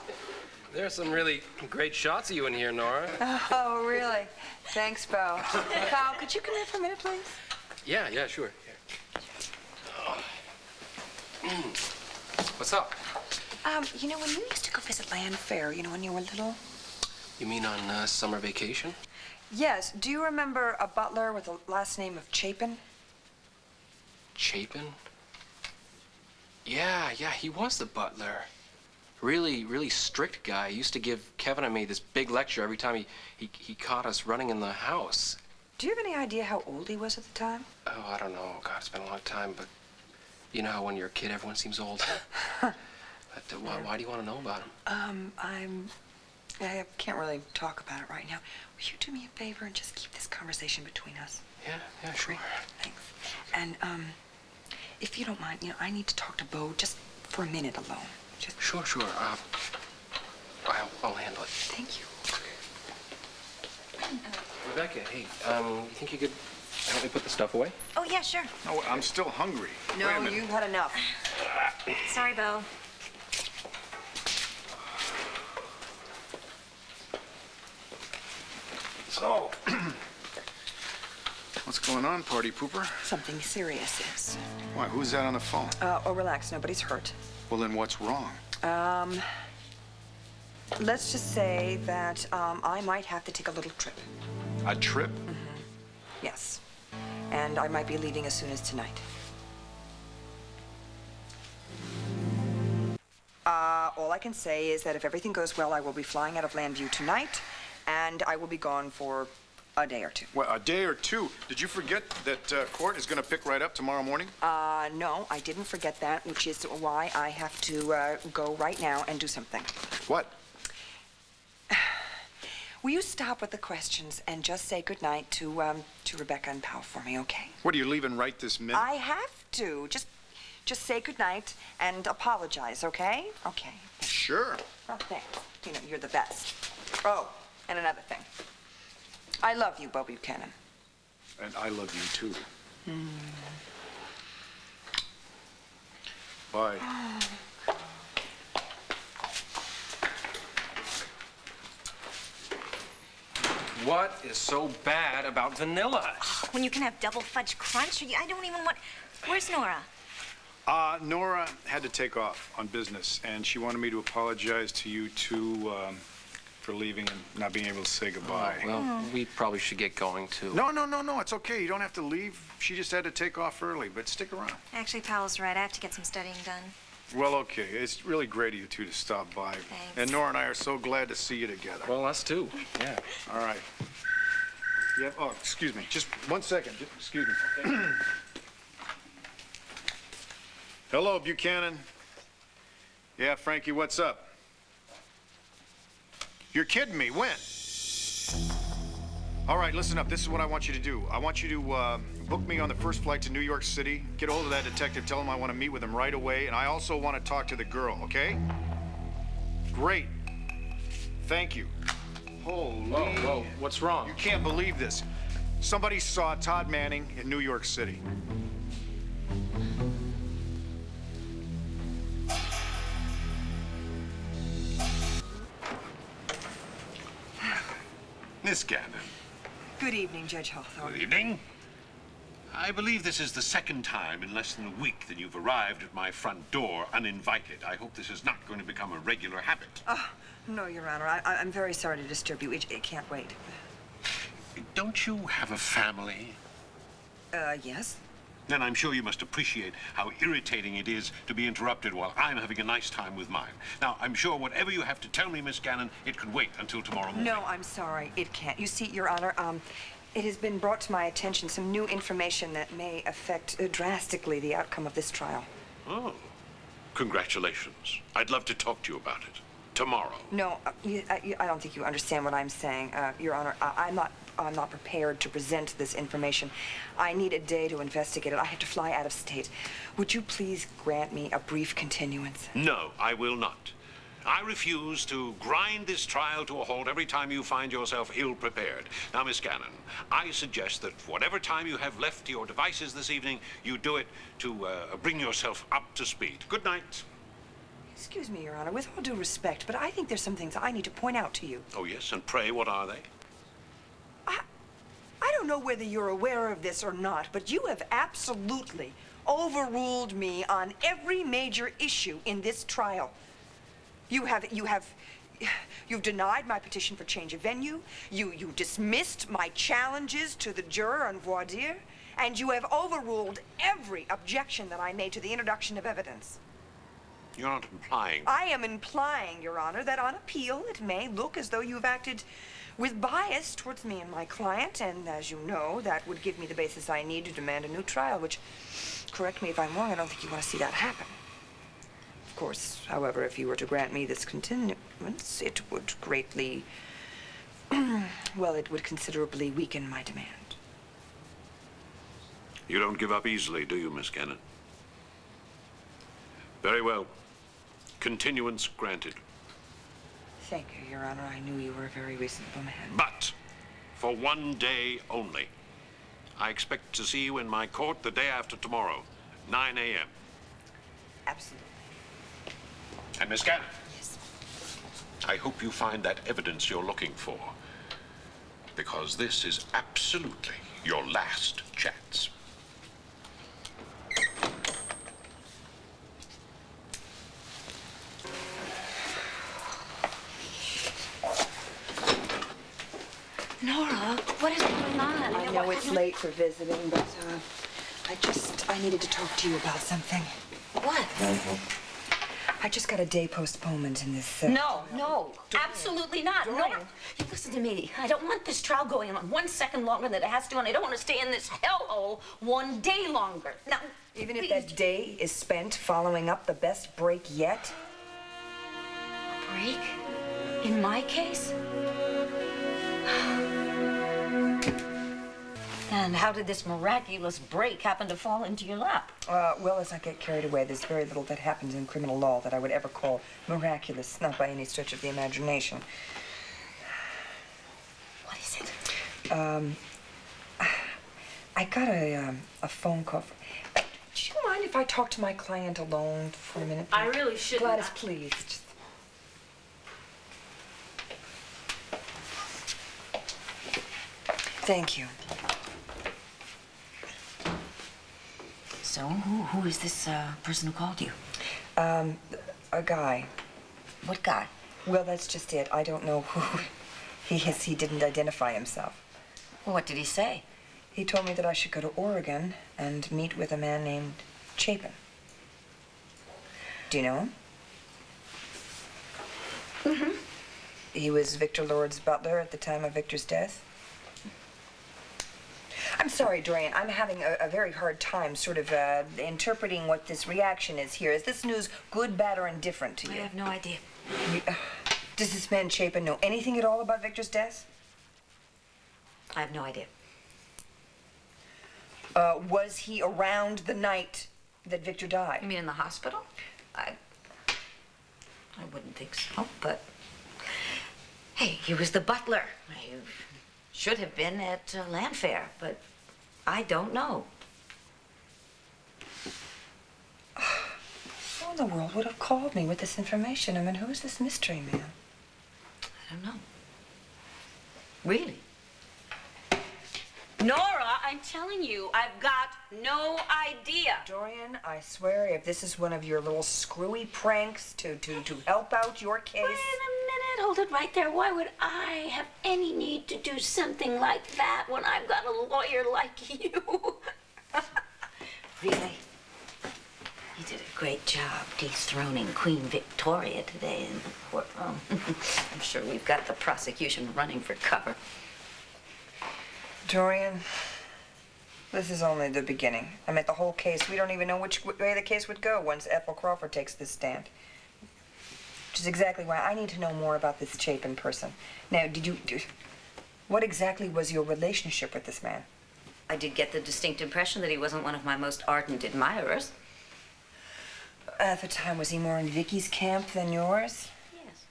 There are some really great shots of you in here, Nora. Oh, really? Thanks, Bo. Powell, could you come here for a minute, please? Yeah, sure. What's up? You know, when you used to go visit Land Fair, you know, when you were little? You mean on summer vacation? Yes. Do you remember a butler with the last name of Chapin? Chapin? Yeah, he was the butler. Really strict guy. He used to give Kevin and me this big lecture every time he caught us running in the house. Do you have any idea how old he was at the time? Oh, I don't know. God, it's been a long time, but you know how when you're a kid, everyone seems old. But why do you want to know about him? I can't really talk about it right now. Will you do me a favor and just keep this conversation between us? Yeah, sure. Thanks. And, if you don't mind, you know, I need to talk to Bo just for a minute alone. Just... Sure. I'll handle it. Thank you. Rebecca, hey, you think you could help me put the stuff away? Oh, yeah, sure. No, I'm still hungry. No, Wait a minute. you've had enough. Sorry, Bo. So, what's going on, party pooper? Something serious is. Why, who's that on the phone? Oh, relax. Nobody's hurt. Well, then what's wrong? Let's just say that, I might have to take a little trip. A trip? Yes. And I might be leaving as soon as tonight. All I can say is that if everything goes well, I will be flying out of Landview tonight, and I will be gone for a day or two. Well, a day or two? Did you forget that court is going to pick right up tomorrow morning? No, I didn't forget that, which is why I have to go right now and do something. What? Will you stop with the questions and just say goodnight to Rebecca and Powell for me, okay? What, are you leaving right this minute? I have to. Just say goodnight and apologize, okay? Okay. Sure. Oh, thanks. You know, you're the best. Oh, and another thing. I love you, Bo Buchanan. And I love you, too. Bye. What is so bad about vanilla? When you can have double fudge crunch, I don't even want... Where's Nora? Nora had to take off on business, and she wanted me to apologize to you two for leaving and not being able to say goodbye. Well, we probably should get going, too. No, it's okay. You don't have to leave. She just had to take off early, but stick around. Actually, Powell's right. I have to get some studying done. Well, okay. It's really great of you two to stop by. Thanks. And Nora and I are so glad to see you together. Well, us too. Yeah. All right. Yeah. Oh, excuse me. Just 1 second. Excuse me. Okay. Hello, Buchanan. Yeah, Frankie, what's up? You're kidding me. When? All right, listen up. This is what I want you to do. I want you to book me on the first flight to New York City. Get a hold of that detective. Tell him I want to meet with him right away. And I also want to talk to the girl, okay? Great. Thank you. Holy... Whoa. What's wrong? You can't believe this. Somebody saw Todd Manning in New York City. Miss Gannon, Good evening, Judge Hawthorne. Good evening. I believe this is the second time in less than a week that you've arrived at my front door uninvited. I hope this is not going to become a regular habit. No, Your Honor. I'm very sorry to disturb you. It can't wait. Don't you have a family? Yes. Then I'm sure you must appreciate how irritating it is to be interrupted while I'm having a nice time with mine. Now, I'm sure whatever you have to tell me, Miss Gannon, it can wait until tomorrow morning. No, I'm sorry. It can't. You see, Your Honor, it has been brought to my attention some new information that may affect drastically the outcome of this trial. Oh, congratulations. I'd love to talk to you about it. Tomorrow. No, I don't think you understand what I'm saying, Your Honor. I'm not prepared to present this information. I need a day to investigate it. I have to fly out of state. Would you please grant me a brief continuance? No, I will not. I refuse to grind this trial to a halt every time you find yourself ill-prepared. Now, Miss Gannon, I suggest that whatever time you have left to your devices this evening, you do it to bring yourself up to speed. Good night. Excuse me, Your Honor, with all due respect, but I think there's some things I need to point out to you. Oh, yes, and pray, what are they? I don't know whether you're aware of this or not, but you have absolutely overruled me on every major issue in this trial. You've denied my petition for change of venue. You dismissed my challenges to the juror on voir dire, and you have overruled every objection that I made to the introduction of evidence. You're not implying... I am implying, Your Honor, that on appeal it may look as though you've acted with bias towards me and my client, and as you know, that would give me the basis I need to demand a new trial, which, correct me if I'm wrong, I don't think you want to see that happen. Of course, however, if you were to grant me this continuance, it would greatly, well, it would considerably weaken my demand. You don't give up easily, do you, Miss Gannon? Very well. Continuance granted. Thank you, Your Honor. I knew you were a very reasonable man. But for one day only. I expect to see you in my court the day after tomorrow, 9 a.m. Absolutely. And Miss Gannon? Yes. I hope you find that evidence you're looking for, because this is absolutely your last chance. Nora, what is going on? I know it's late for visiting, but I needed to talk to you about something. What? I just got a day postponement in this. No, absolutely not. Dorian. Nora, you listen to me. I don't want this trial going on 1 second longer than it has to, and I don't want to stay in this hellhole 1 day longer. Now, even if that day is spent following up the best break yet? A break? In my case? And how did this miraculous break happen to fall into your lap? Well, as I get carried away, there's very little that happens in criminal law that I would ever call miraculous, not by any stretch of the imagination. What is it? I got a phone call. Do you mind if I talk to my client alone for a minute? I really shouldn't. Gladys, please. Just... Thank you. So, who is this person who called you? A guy. What guy? Well, that's just it. I don't know who he is. He didn't identify himself. Well, what did he say? He told me that I should go to Oregon and meet with a man named Chapin. Do you know him? Mm-hmm. He was Victor Lord's butler at the time of Victor's death. I'm sorry, Dorian. I'm having a very hard time sort of interpreting what this reaction is here. Is this news good, bad, or indifferent to you? I have no idea. Does this man Chapin know anything at all about Victor's death? I have no idea. Was he around the night that Victor died? You mean in the hospital? I wouldn't think so, but... Hey, he was the butler. He should have been at Landfair, but I don't know. Who in the world would have called me with this information? I mean, who is this mystery man? I don't know. Really? Nora, I'm telling you, I've got no idea. Dorian, I swear, if this is one of your little screwy pranks to help out your case... Wait a minute, hold it right there. Why would I have any need to do something like that when I've got a lawyer like you? Really? You did a great job dethroning Queen Victoria today in the courtroom. I'm sure we've got the prosecution running for cover. Dorian, this is only the beginning. I mean, the whole case, we don't even know which way the case would go once Ethel Crawford takes this stand. Which is exactly why I need to know more about this Chapin person. Now, what exactly was your relationship with this man? I did get the distinct impression that he wasn't one of my most ardent admirers. At the time, was he more in Vicky's camp than yours? Yes.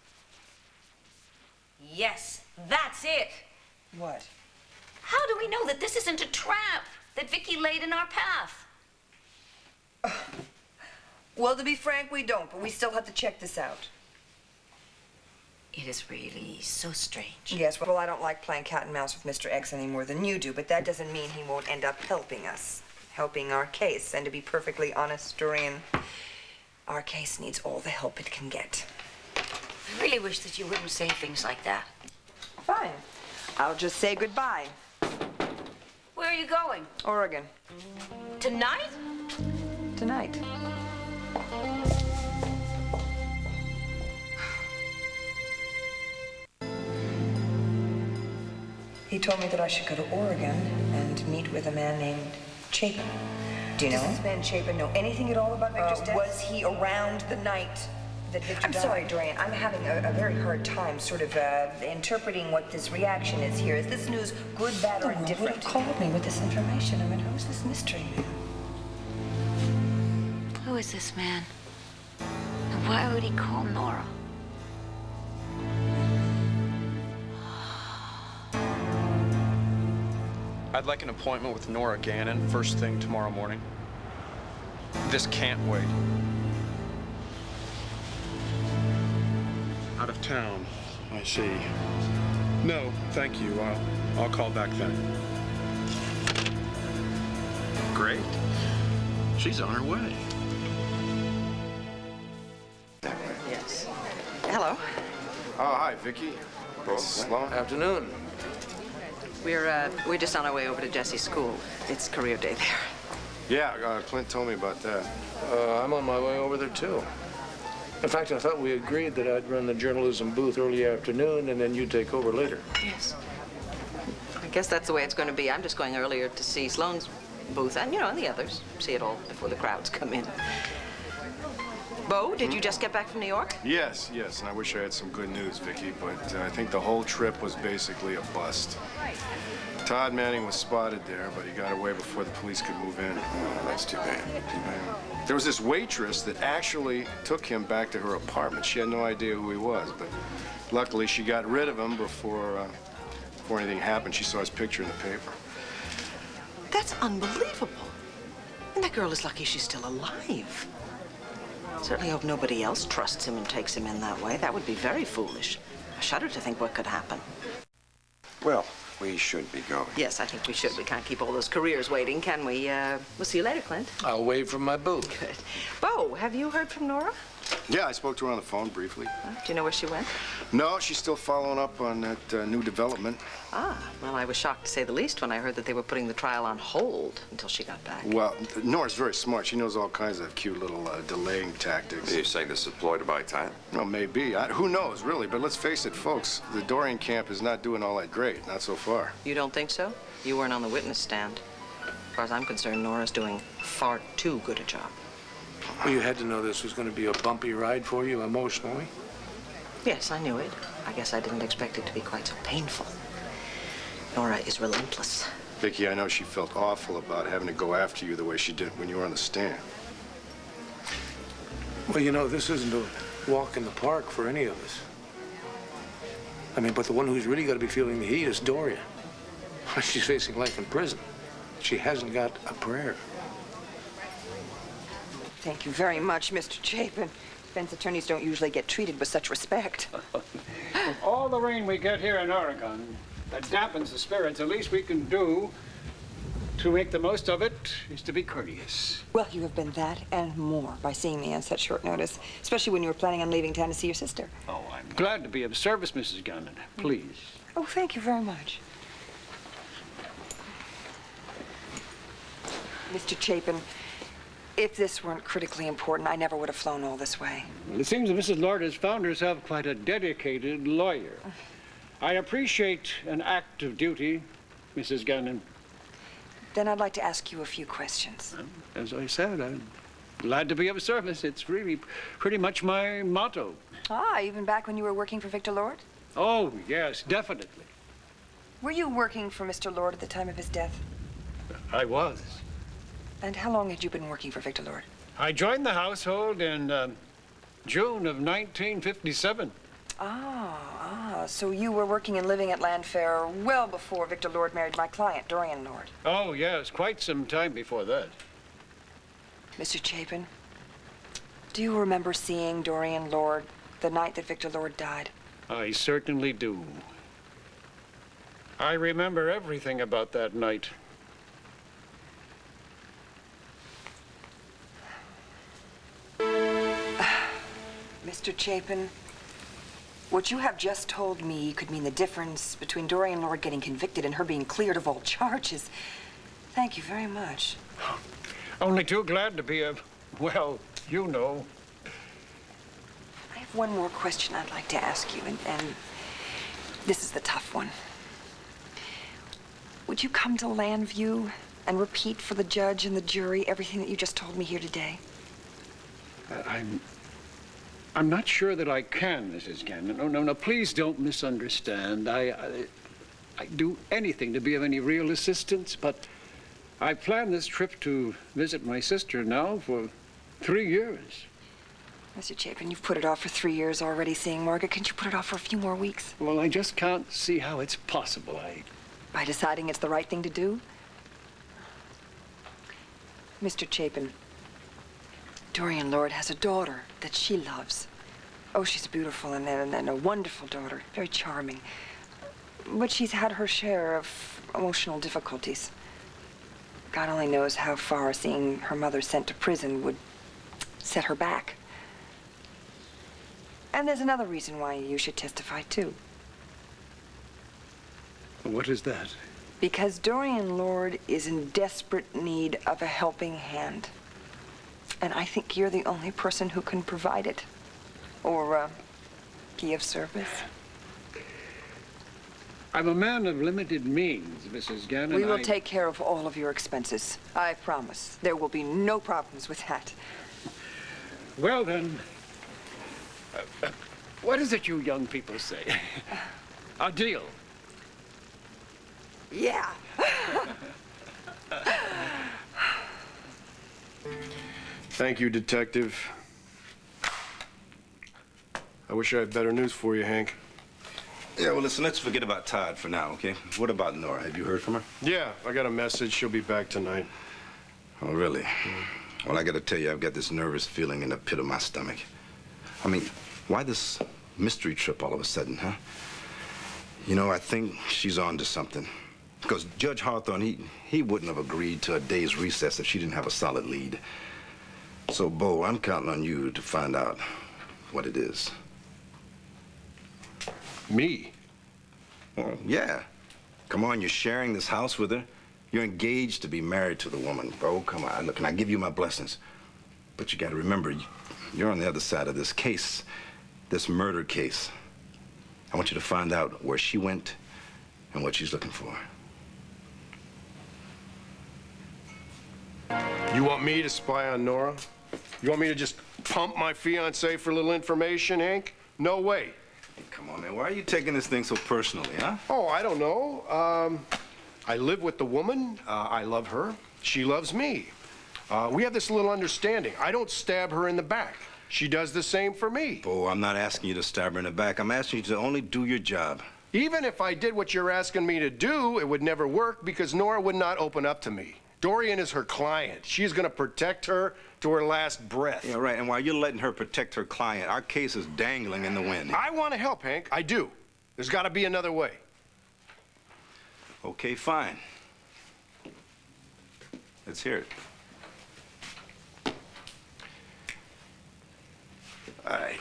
Yes, that's it. What? How do we know that this isn't a trap that Vicky laid in our path? Well, to be frank, we don't, but we still have to check this out. It is really so strange. Yes, well, I don't like playing cat and mouse with Mr. X any more than you do, but that doesn't mean he won't end up helping us, helping our case. And to be perfectly honest, Dorian, our case needs all the help it can get. I really wish that you wouldn't say things like that. Fine. I'll just say goodbye. Where are you going? Oregon. Tonight? Tonight. He told me that I should go to Oregon and meet with a man named Chapin. Do you know him? Does this man Chapin know anything at all about Victor's death? Was he around the night that Victor died? I'm sorry, Dorian. I'm having a very hard time sort of interpreting what this reaction is here. Is this news good, bad, or indifferent? Would have called me with this information. I mean, who's this mystery man? Who is this man? And why would he call Nora? I'd like an appointment with Nora Gannon first thing tomorrow morning. This can't wait. Out of town, I see. No, thank you. I'll call back then. Great. She's on her way. Yes. Hello. Oh, hi, Vicky. Sloan. Afternoon. We're just on our way over to Jesse's school. It's career day there. Yeah, Clint told me about that. I'm on my way over there, too. In fact, I thought we agreed that I'd run the journalism booth early afternoon and then you'd take over later. Yes. I guess that's the way it's going to be. I'm just going earlier to see Sloan's booth and, and the others. See it all before the crowds come in. Bo, did you just get back from New York? Yes, and I wish I had some good news, Vicky, but I think the whole trip was basically a bust. Todd Manning was spotted there, but he got away before the police could move in. Oh, that's too bad. There was this waitress that actually took him back to her apartment. She had no idea who he was, but luckily she got rid of him before anything happened. She saw his picture in the paper. That's unbelievable. And that girl is lucky she's still alive. Certainly hope nobody else trusts him and takes him in that way. That would be very foolish. I shudder to think what could happen. Well, we should be going. Yes, I think we should. We can't keep all those careers waiting, can we? We'll see you later, Clint. I'll wave from my booth. Good. Bo, have you heard from Nora? Yeah, I spoke to her on the phone briefly. Do you know where she went? No, she's still following up on that new development. Ah, well, I was shocked to say the least when I heard that they were putting the trial on hold until she got back. Well, Nora's very smart. She knows all kinds of cute little delaying tactics. You say this is a ploy to buy time? Well, maybe. Who knows, really? But let's face it, folks. The Dorian camp is not doing all that great. Not so far. You don't think so? You weren't on the witness stand. As far as I'm concerned, Nora's doing far too good a job. Well, you had to know this was going to be a bumpy ride for you emotionally. Yes, I knew it. I guess I didn't expect it to be quite so painful. Nora is relentless. Vicky, I know she felt awful about having to go after you the way she did when you were on the stand. Well, this isn't a walk in the park for any of us. I mean, but the one who's really got to be feeling the heat is Dorian. She's facing life in prison. She hasn't got a prayer. Thank you very much, Mr. Chapin. Defense attorneys don't usually get treated with such respect. With all the rain we get here in Oregon that dampens the spirits, the least we can do To make the most of it is to be courteous. Well, you have been that and more by seeing me on such short notice, especially when you were planning on leaving town to see your sister. Oh, I'm glad to be of service, Mrs. Gannon. Please. Oh, thank you very much. Mr. Chapin, if this weren't critically important, I never would have flown all this way. Well, it seems that Mrs. Lord has found herself quite a dedicated lawyer. I appreciate an act of duty, Mrs. Gannon. Then I'd like to ask you a few questions. As I said, I'm glad to be of service. It's really pretty much my motto. Ah, even back when you were working for Victor Lord? Oh, yes, definitely. Were you working for Mr. Lord at the time of his death? I was. And how long had you been working for Victor Lord? I joined the household in June of 1957. So you were working and living at Landfair well before Victor Lord married my client, Dorian Lord. Oh, yes, quite some time before that. Mr. Chapin, do you remember seeing Dorian Lord the night that Victor Lord died? I certainly do. I remember everything about that night. Mr. Chapin, what you have just told me could mean the difference between Dorian Lord getting convicted and her being cleared of all charges. Thank you very much. Only too glad to be well, you know. I have one more question I'd like to ask you, and this is the tough one. Would you come to Landview and repeat for the judge and the jury everything that you just told me here today? I'm not sure that I can, Mrs. Gannon. No, please don't misunderstand. I'd do anything to be of any real assistance, but I planned this trip to visit my sister now for 3 years. Mr. Chapin, you've put it off for 3 years already seeing Margaret. Can't you put it off for a few more weeks? Well, I just can't see how it's possible. By deciding it's the right thing to do? Mr. Chapin, Dorian Lord has a daughter that she loves. Oh, she's beautiful and a wonderful daughter, very charming. But she's had her share of emotional difficulties. God only knows how far seeing her mother sent to prison would set her back. And there's another reason why you should testify, too. What is that? Because Dorian Lord is in desperate need of a helping hand. And I think you're the only person who can provide it. Or, be of service. I'm a man of limited means, Mrs. Gannon. We will take care of all of your expenses. I promise. There will be no problems with that. Well, then, what is it you young people say? A deal. Yeah. Thank you, Detective. I wish I had better news for you, Hank. Yeah, well, listen, let's forget about Todd for now, okay? What about Nora? Have you heard from her? Yeah, I got a message. She'll be back tonight. Oh, really? Well, I gotta tell you, I've got this nervous feeling in the pit of my stomach. I mean, why this mystery trip all of a sudden, huh? You know, I think she's on to something. Because Judge Hawthorne, he wouldn't have agreed to a day's recess if she didn't have a solid lead. So, Bo, I'm counting on you to find out what it is. Me? Well, yeah. Come on, you're sharing this house with her. You're engaged to be married to the woman. Bo, come on. Look, and I give you my blessings. But you gotta remember, you're on the other side of this case, this murder case. I want you to find out where she went and what she's looking for. You want me to spy on Nora? You want me to just pump my fiancée for a little information, Hank? No way. Hey, come on, man. Why are you taking this thing so personally, huh? Oh, I don't know. I live with the woman. I love her. She loves me. We have this little understanding. I don't stab her in the back. She does the same for me. Bo, I'm not asking you to stab her in the back. I'm asking you to only do your job. Even if I did what you're asking me to do, it would never work because Nora would not open up to me. Dorian is her client. She's gonna protect her to her last breath. Yeah, right. And while you're letting her protect her client, our case is dangling in the wind. I want to help, Hank. I do. There's got to be another way. Okay, fine. Let's hear it. All right.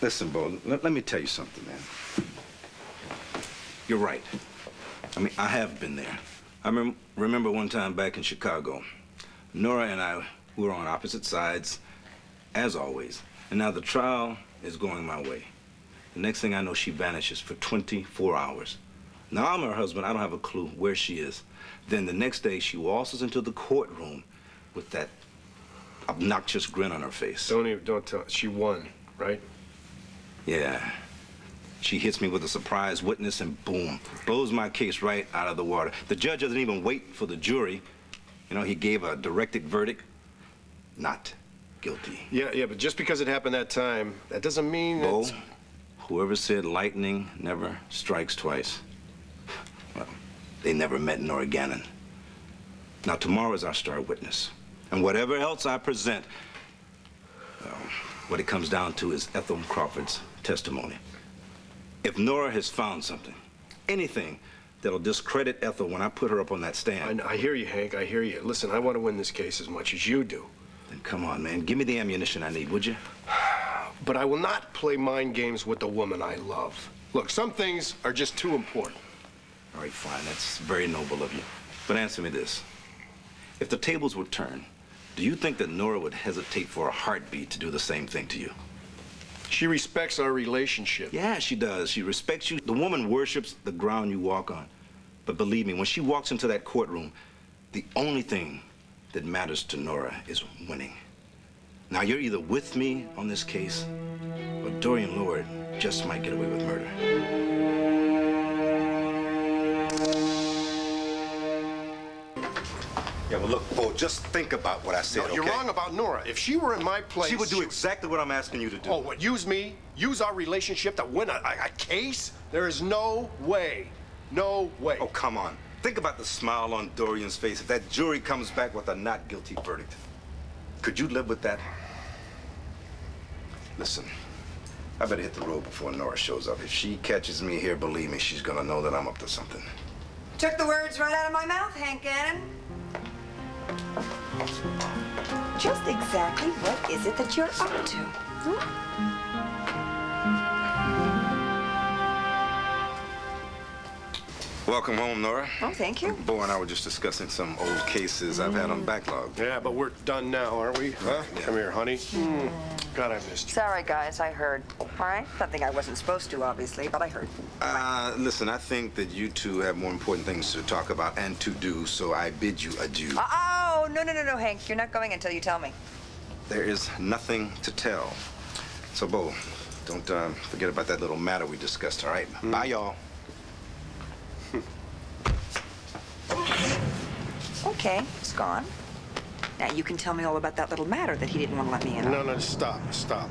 Listen, Bo, let me tell you something, man. You're right. I mean, I have been there. I remember one time back in Chicago, Nora and I were on opposite sides, as always. And now the trial is going my way. The next thing I know, she vanishes for 24 hours. Now, I'm her husband. I don't have a clue where she is. Then the next day, she waltzes into the courtroom with that obnoxious grin on her face. Don't tell. She won, right? Yeah. She hits me with a surprise witness and boom, blows my case right out of the water. The judge doesn't even wait for the jury. You know, he gave a directed verdict. Not guilty. Yeah, but just because it happened that time, that doesn't mean Bo, it's... whoever said lightning never strikes twice, well, they never met Nora Gannon. Now, tomorrow is our star witness. And whatever else I present, well, what it comes down to is Ethel Crawford's testimony. If Nora has found something, anything that'll discredit Ethel when I put her up on that stand... I hear you, Hank, I hear you. Listen, I want to win this case as much as you do. Then come on, man. Give me the ammunition I need, would you? But I will not play mind games with the woman I love. Look, some things are just too important. All right, fine. That's very noble of you. But answer me this. If the tables were turned, do you think that Nora would hesitate for a heartbeat to do the same thing to you? She respects our relationship. Yeah, she does. She respects you. The woman worships the ground you walk on. But believe me, when she walks into that courtroom, the only thing that matters to Nora is winning. Now, you're either with me on this case, or Dorian Lord just might get away with murder. Yeah, well, look, Bo, just think about what I said, No, you're okay? wrong about Nora. If she were in my place... She would do exactly what I'm asking you to do. Oh, what, use me? Use our relationship to win a case? There is no way. No way. Oh, come on. Think about the smile on Dorian's face if that jury comes back with a not guilty verdict. Could you live with that? Listen, I better hit the road before Nora shows up. If she catches me here, believe me, she's gonna know that I'm up to something. Took the words right out of my mouth, Hank Gannon. Just exactly what is it that you're up to? Welcome home, Nora. Oh, thank you. Bo and I were just discussing some old cases I've had on backlog. Yeah, but we're done now, aren't we? Huh? Yeah. Come here, honey. God, I missed you. Sorry, guys, I heard. All right? Something I wasn't supposed to, obviously, but I heard. Listen, I think that you two have more important things to talk about and to do, so I bid you adieu. Oh, no, Hank. You're not going until you tell me. There is nothing to tell. So, Bo, don't forget about that little matter we discussed, all right? Bye, y'all. Okay, it's gone. Now you can tell me all about that little matter that he didn't want to let me in on. No, stop,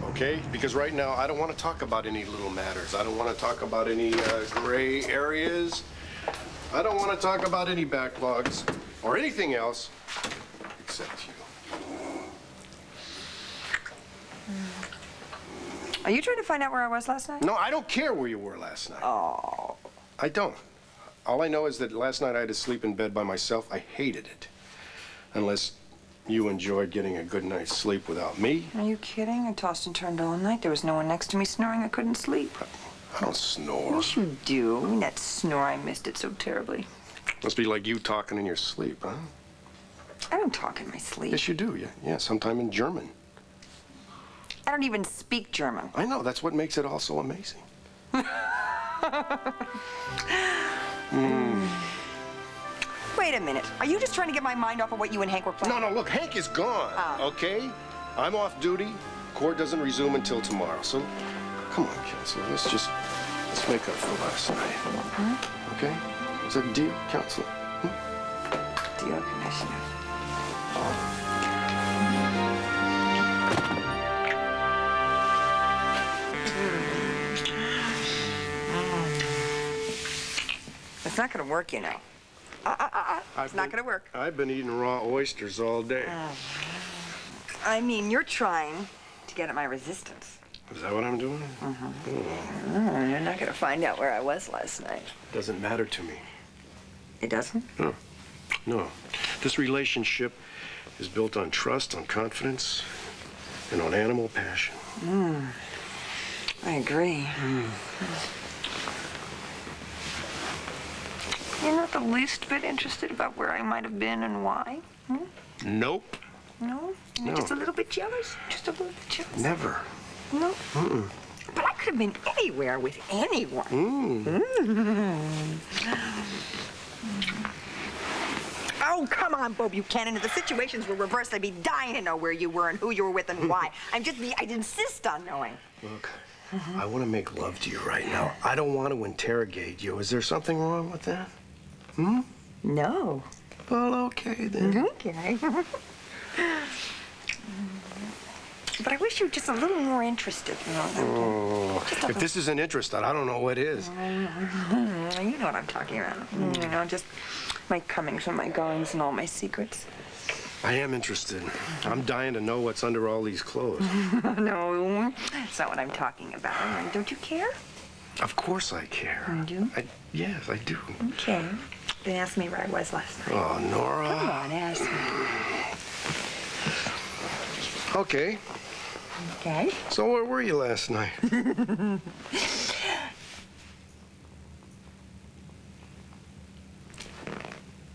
okay? Because right now, I don't want to talk about any little matters. I don't want to talk about any gray areas. I don't want to talk about any backlogs or anything else except you. Are you trying to find out where I was last night? No, I don't care where you were last night. Oh. I don't. All I know is that last night I had to sleep in bed by myself. I hated it. Unless you enjoyed getting a good night's sleep without me. Are you kidding? I tossed and turned all night. There was no one next to me snoring. I couldn't sleep. I don't snore. Yes, you do. And that snore, I missed it so terribly. Must be like you talking in your sleep, huh? I don't talk in my sleep. Yes, you do. Yeah, sometime in German. I don't even speak German. I know. That's what makes it all so amazing. Wait a minute. Are you just trying to get my mind off of what you and Hank were playing? No, look, Hank is gone, okay? I'm off duty. Court doesn't resume until tomorrow, so come on, Counselor. Let's make up for last night. Okay? Is that a deal, Counselor? Deal, Commissioner. It's not going to work, you know. It's not going to work. I've been eating raw oysters all day. I mean, you're trying to get at my resistance. Is that what I'm doing? You're not going to find out where I was last night. Doesn't matter to me. It doesn't? No. No. This relationship is built on trust, on confidence, and on animal passion. I agree. You're not the least bit interested about where I might have been and why? Nope. No? You're just a little bit jealous? Just a little bit jealous? Never. No? But I could have been anywhere with anyone. Oh, come on, Bo Buchanan. If the situations were reversed, I'd be dying to know where you were and who you were with and why. I'd insist on knowing. Look, I want to make love to you right now. I don't want to interrogate you. Is there something wrong with that? No. Well, okay then. Okay. But I wish you were just a little more interested, you know. If this isn't interest, I don't know what is. You know what I'm talking about. You know, just my comings and my goings and all my secrets. I am interested. I'm dying to know what's under all these clothes. No, that's not what I'm talking about. Don't you care? Of course I care. You do? Yes, I do. Okay. Then ask me where I was last night. Oh, Nora. Come on, ask me. Okay. Okay. So where were you last night?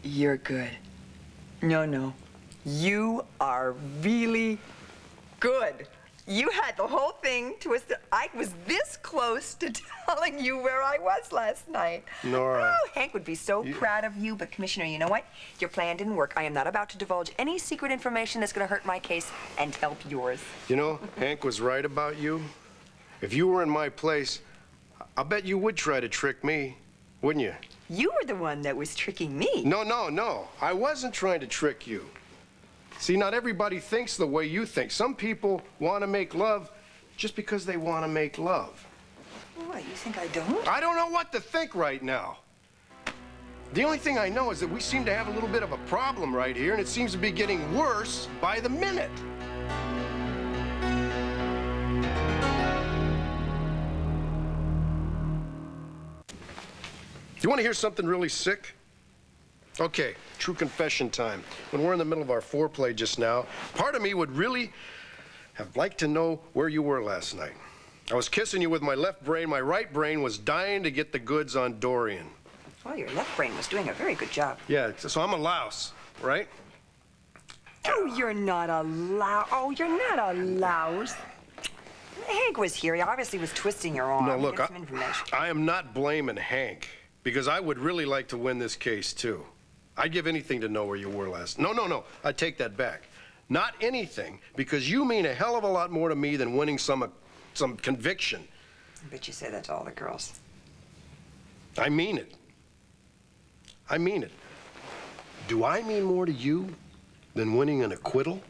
You're good. No. You are really good. You had the whole thing twisted. I was this close to telling you where I was last night. Nora. Oh, Hank would be so proud of you, but Commissioner, you know what? Your plan didn't work. I am not about to divulge any secret information that's going to hurt my case and help yours. You know, Hank was right about you. If you were in my place, I bet you would try to trick me, wouldn't you? You were the one that was tricking me. No. I wasn't trying to trick you. See, not everybody thinks the way you think. Some people want to make love just because they want to make love. What, you think I don't? I don't know what to think right now. The only thing I know is that we seem to have a little bit of a problem right here, and it seems to be getting worse by the minute. You want to hear something really sick? Okay, true confession time. When we're in the middle of our foreplay just now, part of me would really have liked to know where you were last night. I was kissing you with my left brain. My right brain was dying to get the goods on Dorian. Well, your left brain was doing a very good job. Yeah, so I'm a louse, right? Oh, you're not a louse. Oh, you're not a louse. Hank was here. He obviously was twisting your arm. No, look, Get some information. I am not blaming Hank, because I would really like to win this case, too. I'd give anything to know where you were last. No. I take that back. Not anything, because you mean a hell of a lot more to me than winning some conviction. I bet you say that to all the girls. I mean it. I mean it. Do I mean more to you than winning an acquittal?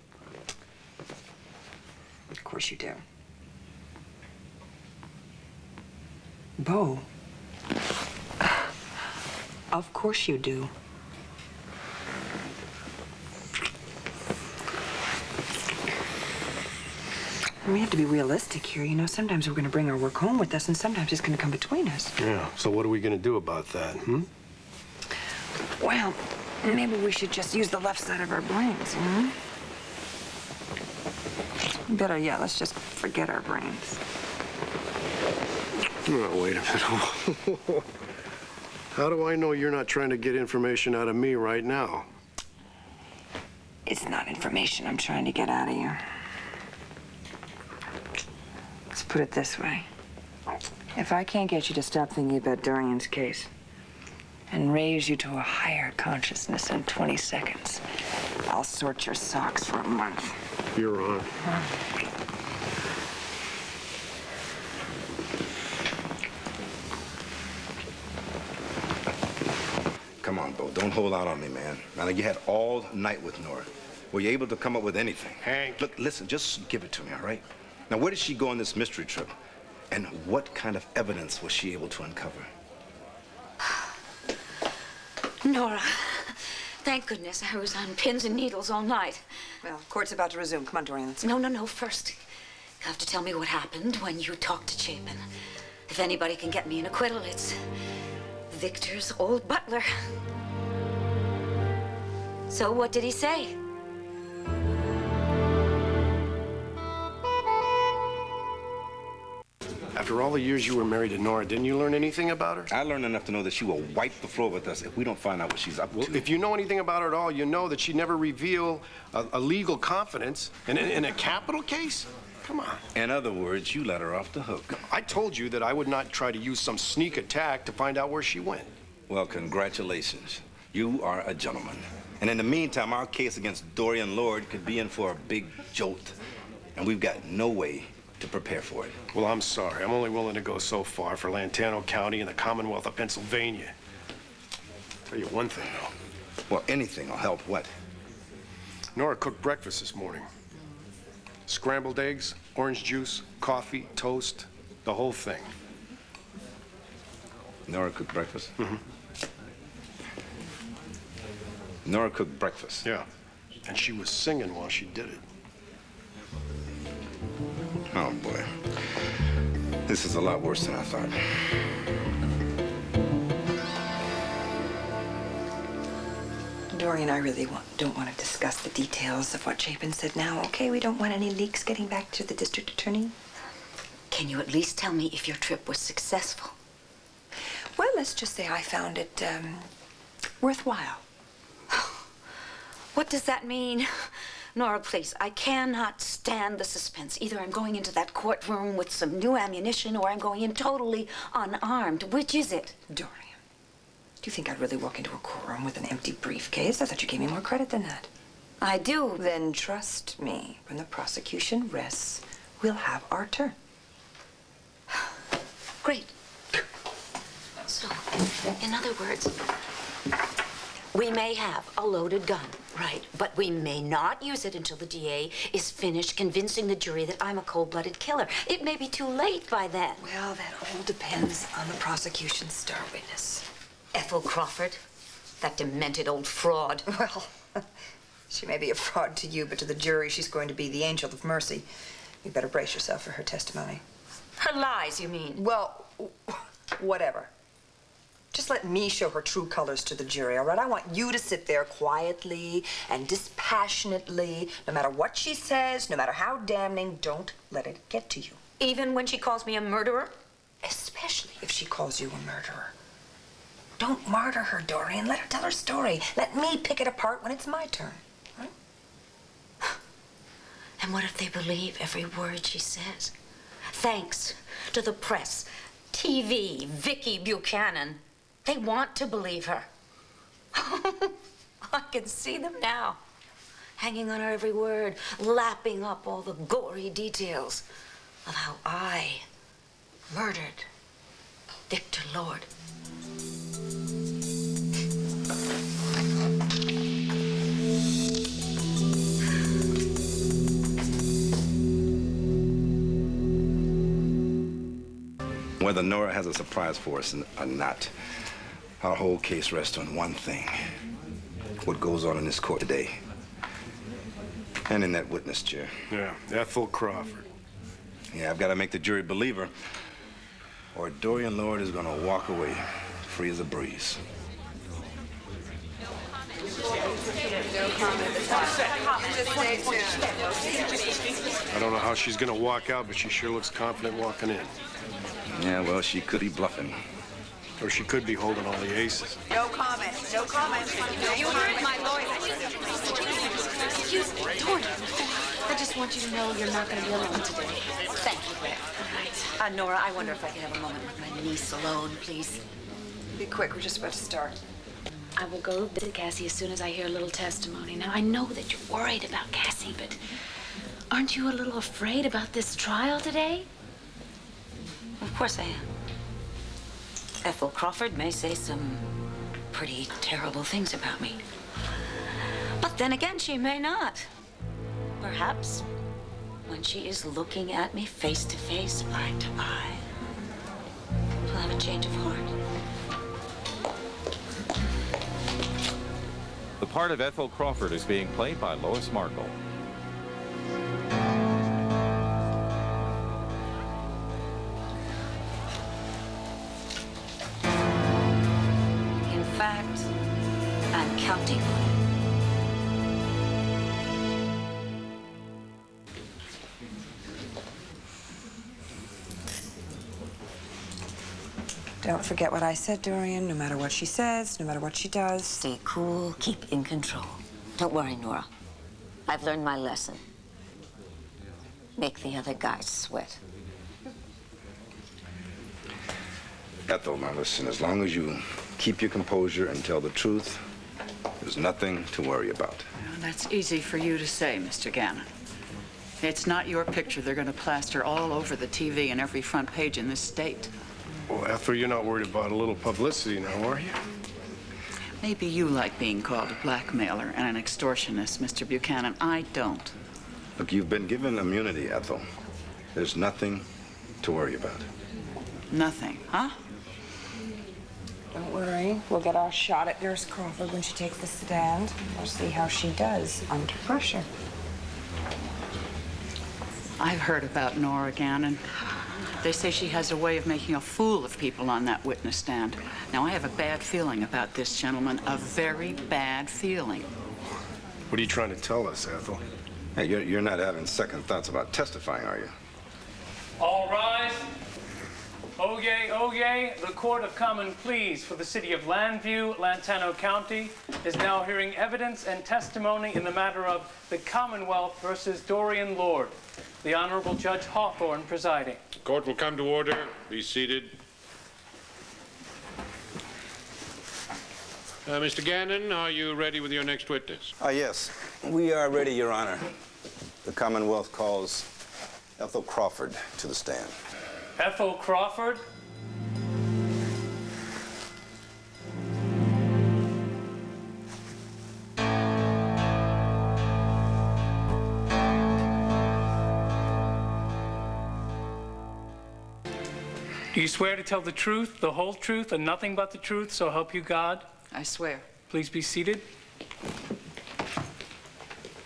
Of course you do. Bo. Of course you do. We have to be realistic here. You know, sometimes we're going to bring our work home with us, and sometimes it's going to come between us. Yeah, so what are we going to do about that, Well, maybe we should just use the left side of our brains, Better yet, let's just forget our brains. Oh, wait a minute. How do I know you're not trying to get information out of me right now? It's not information I'm trying to get out of you. Let's put it this way. If I can't get you to stop thinking about Dorian's case and raise you to a higher consciousness in 20 seconds, I'll sort your socks for a month. You're on. Come on, Bo. Don't hold out on me, man. Now, you had all night with Nora. Were you able to come up with anything? Hank. Look, listen, just give it to me, all right? Now, where did she go on this mystery trip? And what kind of evidence was she able to uncover? Nora, thank goodness I was on pins and needles all night. Well, court's about to resume. Come on, Dorian, let's go. No. First, you have to tell me what happened when you talked to Chapin. If anybody can get me an acquittal, it's Victor's old butler. So what did he say? After all the years you were married to Nora, didn't you learn anything about her? I learned enough to know that she will wipe the floor with us if we don't find out what she's up to. Well, if you know anything about her at all, you know that she'd never reveal a legal confidence in a capital case. Come on. In other words, you let her off the hook. I told you that I would not try to use some sneak attack to find out where she went. Well, congratulations. You are a gentleman. And in the meantime, our case against Dorian Lord could be in for a big jolt. And we've got no way to prepare for it. Well, I'm sorry. I'm only willing to go so far for Lantano County and the Commonwealth of Pennsylvania. Tell you one thing, though. Well, anything will help. What? Nora cooked breakfast this morning. Scrambled eggs, orange juice, coffee, toast, the whole thing. Nora cooked breakfast? Mm-hmm. Nora cooked breakfast? Yeah. And she was singing while she did it. Oh, boy. This is a lot worse than I thought. Dorian, I really don't want to discuss the details of what Chapin said now, okay? We don't want any leaks getting back to the district attorney. Can you at least tell me if your trip was successful? Well, let's just say I found it, worthwhile. What does that mean? Nora, please, I cannot stand the suspense. Either I'm going into that courtroom with some new ammunition or I'm going in totally unarmed. Which is it? Dorian, do you think I'd really walk into a courtroom with an empty briefcase? I thought you gave me more credit than that. I do. Then trust me, when the prosecution rests, we'll have our turn. Great. So, in other words, we may have a loaded gun, right? But we may not use it until the DA is finished convincing the jury that I'm a cold-blooded killer. It may be too late by then. Well, that all depends on the prosecution's star witness. Ethel Crawford, that demented old fraud. Well, she may be a fraud to you, but to the jury, she's going to be the angel of mercy. You better brace yourself for her testimony. Her lies, you mean? Well, whatever. Just let me show her true colors to the jury, all right? I want you to sit there quietly and dispassionately. No matter what she says, no matter how damning, don't let it get to you. Even when she calls me a murderer? Especially if she calls you a murderer. Don't martyr her, Dorian. Let her tell her story. Let me pick it apart when it's my turn. Right? And what if they believe every word she says? Thanks to the press, TV, Vicky Buchanan. They want to believe her. I can see them now, hanging on her every word, lapping up all the gory details of how I murdered Victor Lord. Whether Nora has a surprise for us or not, our whole case rests on one thing. What goes on in this court today. And in that witness chair. Yeah, Ethel Crawford. Yeah, I've got to make the jury believe her, or Dorian Lord is going to walk away free as a breeze. I don't know how she's gonna walk out, but she sure looks confident walking in. Yeah, well, she could be bluffing. Or she could be holding all the aces. No comment. No comment. You heard my lawyer. Excuse me, Dorian. I just want you to know you're not going to be alone today. Thank you. All right. Nora, I wonder if I could have a moment with my niece alone, please. Be quick. We're just about to start. I will go visit Cassie as soon as I hear a little testimony. Now, I know that you're worried about Cassie, but aren't you a little afraid about this trial today? Of course I am. Ethel Crawford may say some pretty terrible things about me. But then again, she may not. Perhaps when she is looking at me face to face, eye to eye, she'll have a change of heart. The part of Ethel Crawford is being played by Lois Markle. In fact, I'm counting on it. Don't forget what I said, Dorian. No matter what she says, no matter what she does. Stay cool, keep in control. Don't worry, Nora. I've learned my lesson. Make the other guys sweat. Ethel, now listen, as long as you keep your composure and tell the truth, there's nothing to worry about. Well, that's easy for you to say, Mr. Gannon. It's not your picture they're going to plaster all over the TV and every front page in this state. Well, Ethel, you're not worried about a little publicity now, are you? Maybe you like being called a blackmailer and an extortionist, Mr. Buchanan. I don't. Look, you've been given immunity, Ethel. There's nothing to worry about. Nothing, huh? Don't worry. We'll get our shot at Nurse Crawford when she takes the stand. We'll see how she does under pressure. I've heard about Nora Gannon. They say she has a way of making a fool of people on that witness stand. Now, I have a bad feeling about this gentleman, a very bad feeling. What are you trying to tell us, Ethel? Hey, you're not having second thoughts about testifying, are you? All rise. Oyez, oyez. The Court of Common Pleas for the City of Llanview, Lantano County, is now hearing evidence and testimony in the matter of the Commonwealth versus Dorian Lord. The Honorable Judge Hawthorne presiding. Court will come to order. Be seated. Mr. Gannon, are you ready with your next witness? Yes. We are ready, Your Honor. The Commonwealth calls Ethel Crawford to the stand. Ethel Crawford. Do you swear to tell the truth, the whole truth, and nothing but the truth, so help you God? I swear. Please be seated.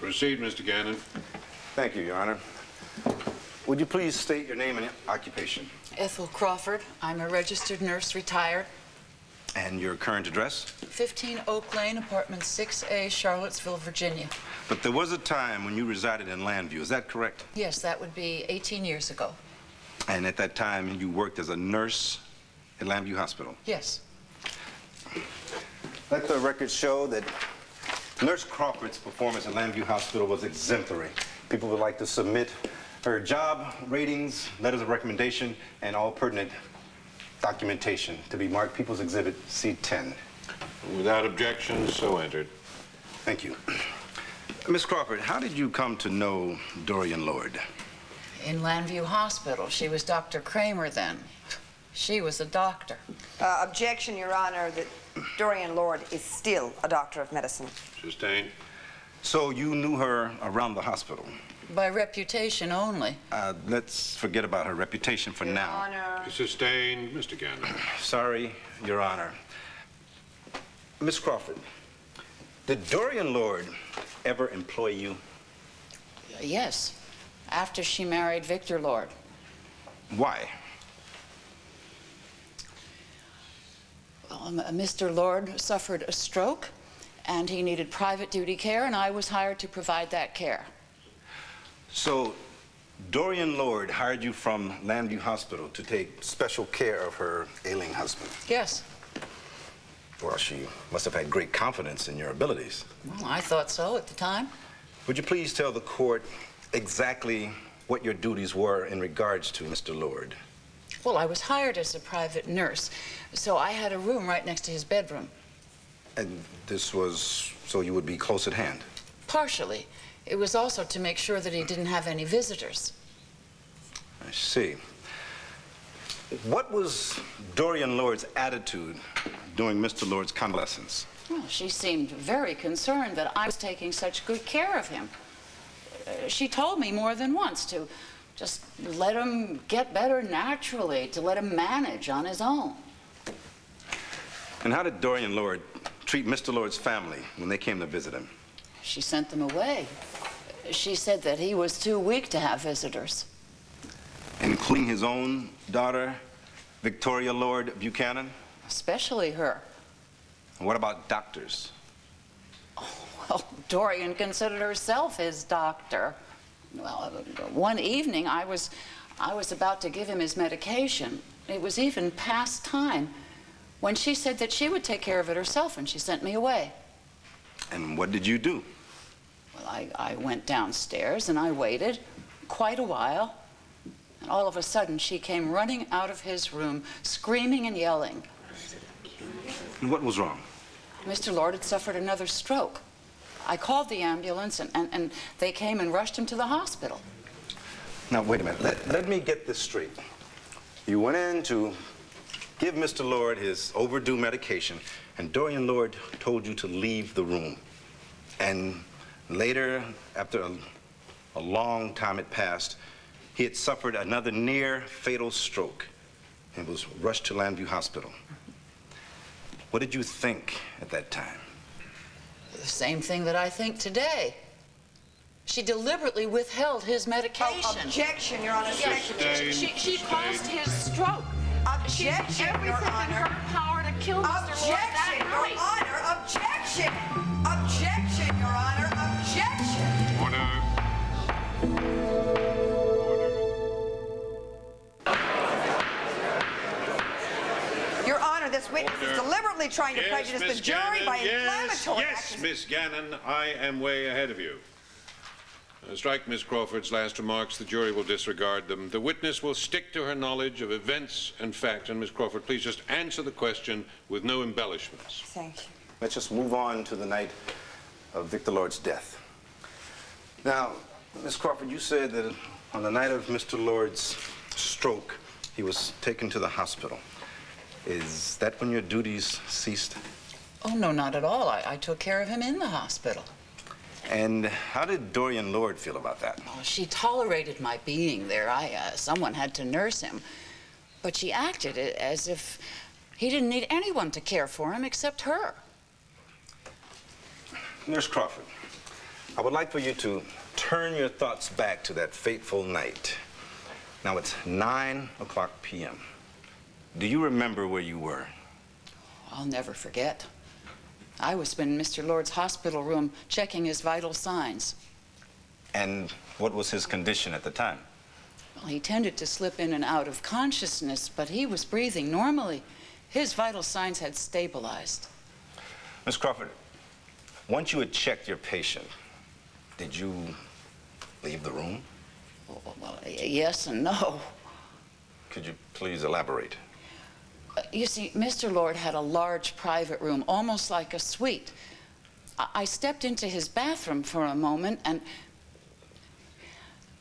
Proceed, Mr. Gannon. Thank you, Your Honor. Would you please state your name and occupation? Ethel Crawford. I'm a registered nurse, retired. And your current address? 15 Oak Lane, apartment 6A, Charlottesville, Virginia. But there was a time when you resided in Llanview, is that correct? Yes, that would be 18 years ago. And at that time, you worked as a nurse at Llanview Hospital? Yes. Let the record show that Nurse Crawford's performance at Llanview Hospital was exemplary. People would like to submit her job ratings, letters of recommendation, and all pertinent documentation to be marked People's Exhibit C10. Without objection, so entered. Thank you. Miss Crawford, how did you come to know Dorian Lord? In Llanview Hospital. She was Dr. Kramer then. She was a doctor. Objection, Your Honor, that Dorian Lord is still a doctor of medicine. Sustained. So you knew her around the hospital? By reputation only. Let's forget about her reputation for now. Honor. Sustained, Mr. Gannon. Sorry, Your Honor. Miss Crawford, did Dorian Lord ever employ you? Yes. After she married Victor Lord. Why? Well, Mr. Lord suffered a stroke, and he needed private duty care, and I was hired to provide that care. So, Dorian Lord hired you from Llanview Hospital to take special care of her ailing husband? Yes. Well, she must have had great confidence in your abilities. Well, I thought so at the time. Would you please tell the court exactly what your duties were in regards to Mr. Lord? Well, I was hired as a private nurse, so I had a room right next to his bedroom. And this was so you would be close at hand? Partially. It was also to make sure that he didn't have any visitors. I see. What was Dorian Lord's attitude during Mr. Lord's convalescence? Well, she seemed very concerned that I was taking such good care of him. She told me more than once to just let him get better naturally, to let him manage on his own. And how did Dorian Lord treat Mr. Lord's family when they came to visit him? She sent them away. She said that he was too weak to have visitors. Including his own daughter, Victoria Lord Buchanan? Especially her. And what about doctors? Well, Dorian considered herself his doctor. Well, one evening I was I was about to give him his medication. It was even past time when she said that she would take care of it herself, and she sent me away. And what did you do? Well, I went downstairs and I waited quite a while. And all of a sudden, she came running out of his room, screaming and yelling. And what was wrong? Mr. Lord had suffered another stroke. I called the ambulance, and they came and rushed him to the hospital. Now, wait a minute. Let me get this straight. You went in to give Mr. Lord his overdue medication, and Dorian Lord told you to leave the room. And later, after a long time had passed, he had suffered another near-fatal stroke and was rushed to Llanview Hospital. What did you think at that time? The same thing that I think today. She deliberately withheld his medication. Oh, objection, Your Honor. She caused his stroke. Objection, Your everything in Honor. her power to kill Mr. Lord Objection, that Your night. Honor. Objection. Objection, Your Honor. Objection. Your Honor, this witness is deliberately trying to prejudice the jury by inflammatory Yes, actions. Miss Gannon, I am way ahead of you. Strike Miss Crawford's last remarks. The jury will disregard them. The witness will stick to her knowledge of events and facts. And Miss Crawford, please just answer the question with no embellishments. Thank you. Let's just move on to the night of Victor Lord's death. Now, Miss Crawford, you said that on the night of Mr. Lord's stroke, he was taken to the hospital. Is that when your duties ceased? Oh, no, not at all. I took care of him in the hospital. And how did Dorian Lord feel about that? Oh, she tolerated my being there. Someone had to nurse him. But she acted as if he didn't need anyone to care for him except her. Nurse Crawford, I would like for you to turn your thoughts back to that fateful night. Now it's 9:00 p.m. Do you remember where you were? I'll never forget. I was in Mr. Lord's hospital room checking his vital signs. And what was his condition at the time? Well, he tended to slip in and out of consciousness, but he was breathing normally. His vital signs had stabilized. Miss Crawford, once you had checked your patient, did you leave the room? Well, yes and no. Could you please elaborate? You see, Mr. Lord had a large private room, almost like a suite. I stepped into his bathroom for a moment,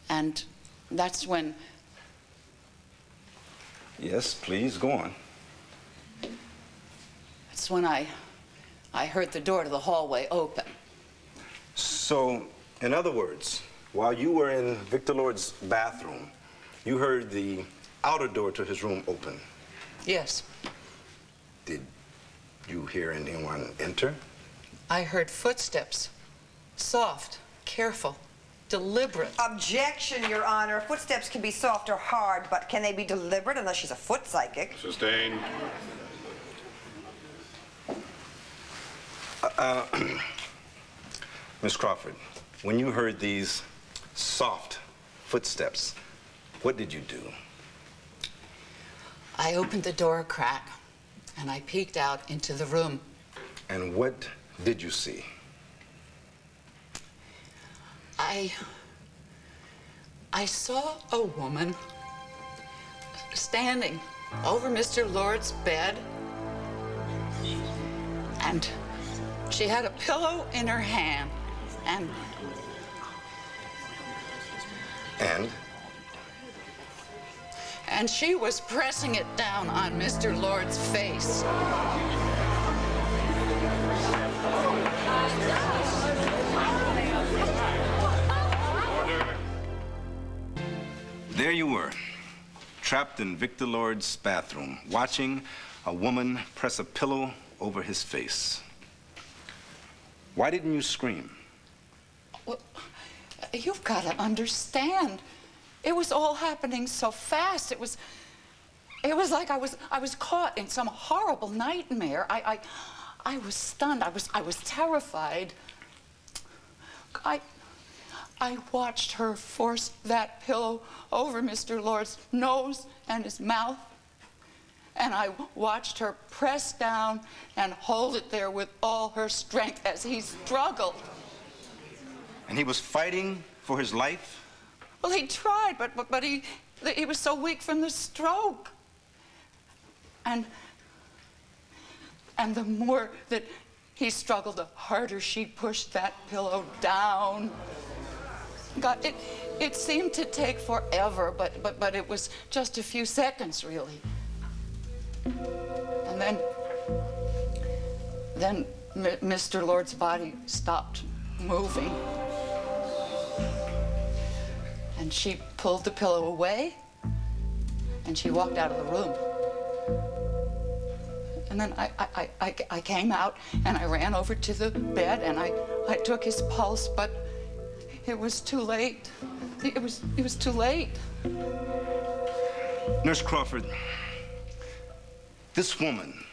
and that's when... Yes, please, go on. That's when I heard the door to the hallway open. So, in other words, while you were in Victor Lord's bathroom, you heard the outer door to his room open. Yes. Did you hear anyone enter? I heard footsteps. Soft, careful, deliberate. Objection, Your Honor. Footsteps can be soft or hard, but can they be deliberate unless she's a foot psychic? Sustained. Miss Crawford, when you heard these soft footsteps, what did you do? I opened the door a crack, and I peeked out into the room. And what did you see? I saw a woman standing over Mr. Lord's bed, and she had a pillow in her hand, and... And she was pressing it down on Mr. Lord's face. There you were, trapped in Victor Lord's bathroom, watching a woman press a pillow over his face. Why didn't you scream? Well, you've got to understand. It was all happening so fast. It was like I was caught in some horrible nightmare. I was stunned. I was terrified. I watched her force that pillow over Mr. Lord's nose and his mouth. And I watched her press down and hold it there with all her strength as he struggled. And he was fighting for his life? Well, he tried, but he was so weak from the stroke. And the more that he struggled, the harder she pushed that pillow down. God, it seemed to take forever, but it was just a few seconds, really. And then Mr. Lord's body stopped moving. And she pulled the pillow away, and she walked out of the room. And then I came out, and I ran over to the bed, and I took his pulse, but it was too late. It was too late. Nurse Crawford, this woman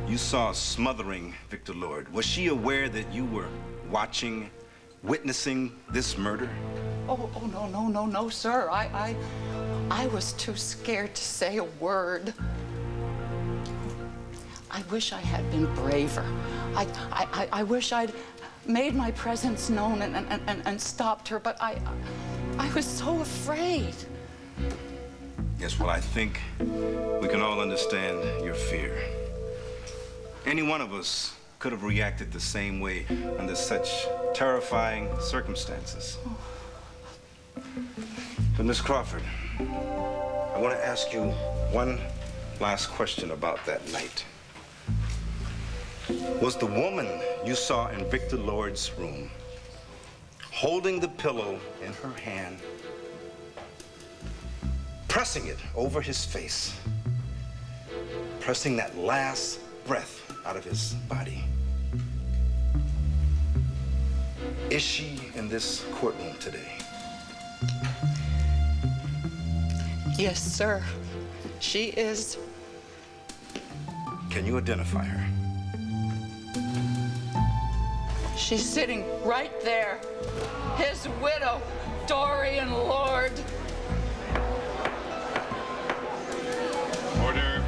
you saw smothering Victor Lord, was she aware that you were watching, witnessing this murder? Oh, no, sir. I was too scared to say a word. I wish I had been braver. I wish I'd made my presence known and stopped her, but I was so afraid. Yes, well, I think we can all understand your fear. Any one of us could have reacted the same way under such terrifying circumstances. But Miss Crawford, I want to ask you one last question about that night. Was the woman you saw in Victor Lord's room holding the pillow in her hand, pressing it over his face, pressing that last breath out of his body? Is she in this courtroom today? Yes, sir. She is. Can you identify her? She's sitting right there. His widow, Dorian Lord. Order.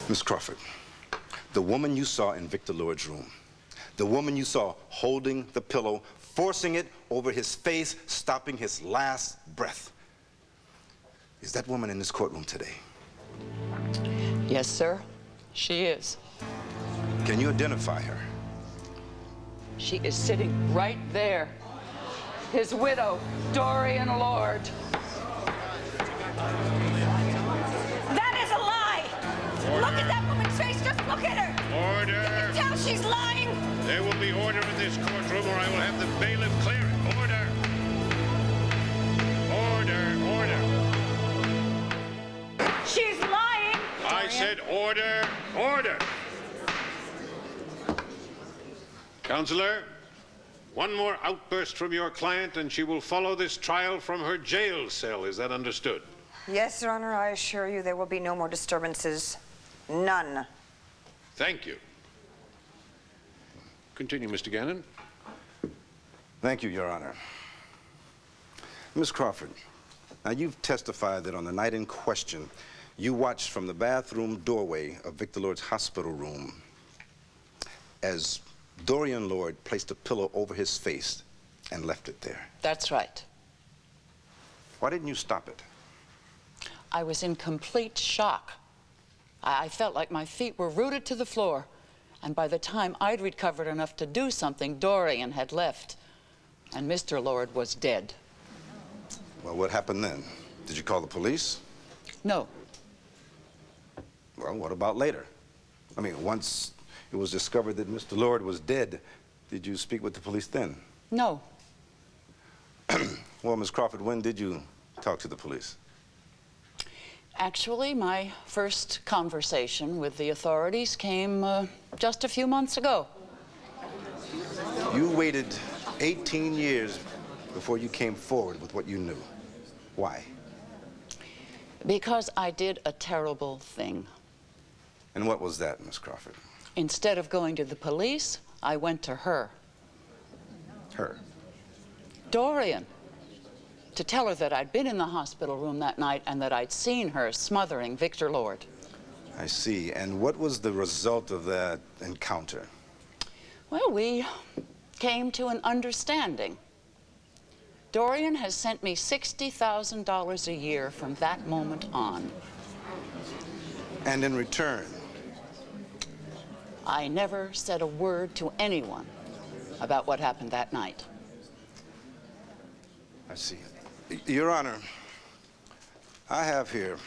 Miss Crawford, the woman you saw in Victor Lord's room, the woman you saw holding the pillow, forcing it over his face, stopping his last breath, is that woman in this courtroom today? Yes, sir. She is. Can you identify her? She is sitting right there. His widow, Dorian Lord. That is a lie! Look at that woman's face. Just look at her. Order. You can tell she's lying. There will be order in this courtroom, or I will have the bailiff clear it. Order. She's lying. I said order. Counselor, one more outburst from your client, and she will follow this trial from her jail cell. Is that understood? Yes, Your Honor, I assure you there will be no more disturbances. None. Thank you. Continue, Mr. Gannon. Thank you, Your Honor. Miss Crawford, now you've testified that on the night in question, you watched from the bathroom doorway of Victor Lord's hospital room as Dorian Lord placed a pillow over his face and left it there. That's right. Why didn't you stop it? I was in complete shock. I felt like my feet were rooted to the floor. And by the time I'd recovered enough to do something, Dorian had left. And Mr. Lord was dead. Well, what happened then? Did you call the police? No. Well, what about later? I mean, once it was discovered that Mr. Lord was dead, did you speak with the police then? No. Well, Miss Crawford, when did you talk to the police? Actually, my first conversation with the authorities came just a few months ago. You waited 18 years before you came forward with what you knew. Why? Because I did a terrible thing. And what was that, Miss Crawford? Instead of going to the police, I went to her. Her? Dorian. To tell her that I'd been in the hospital room that night and that I'd seen her smothering Victor Lord. I see. And what was the result of that encounter? Well, we came to an understanding. Dorian has sent me $60,000 a year from that moment on. And in return? I never said a word to anyone about what happened that night. I see. Your Honor, I have here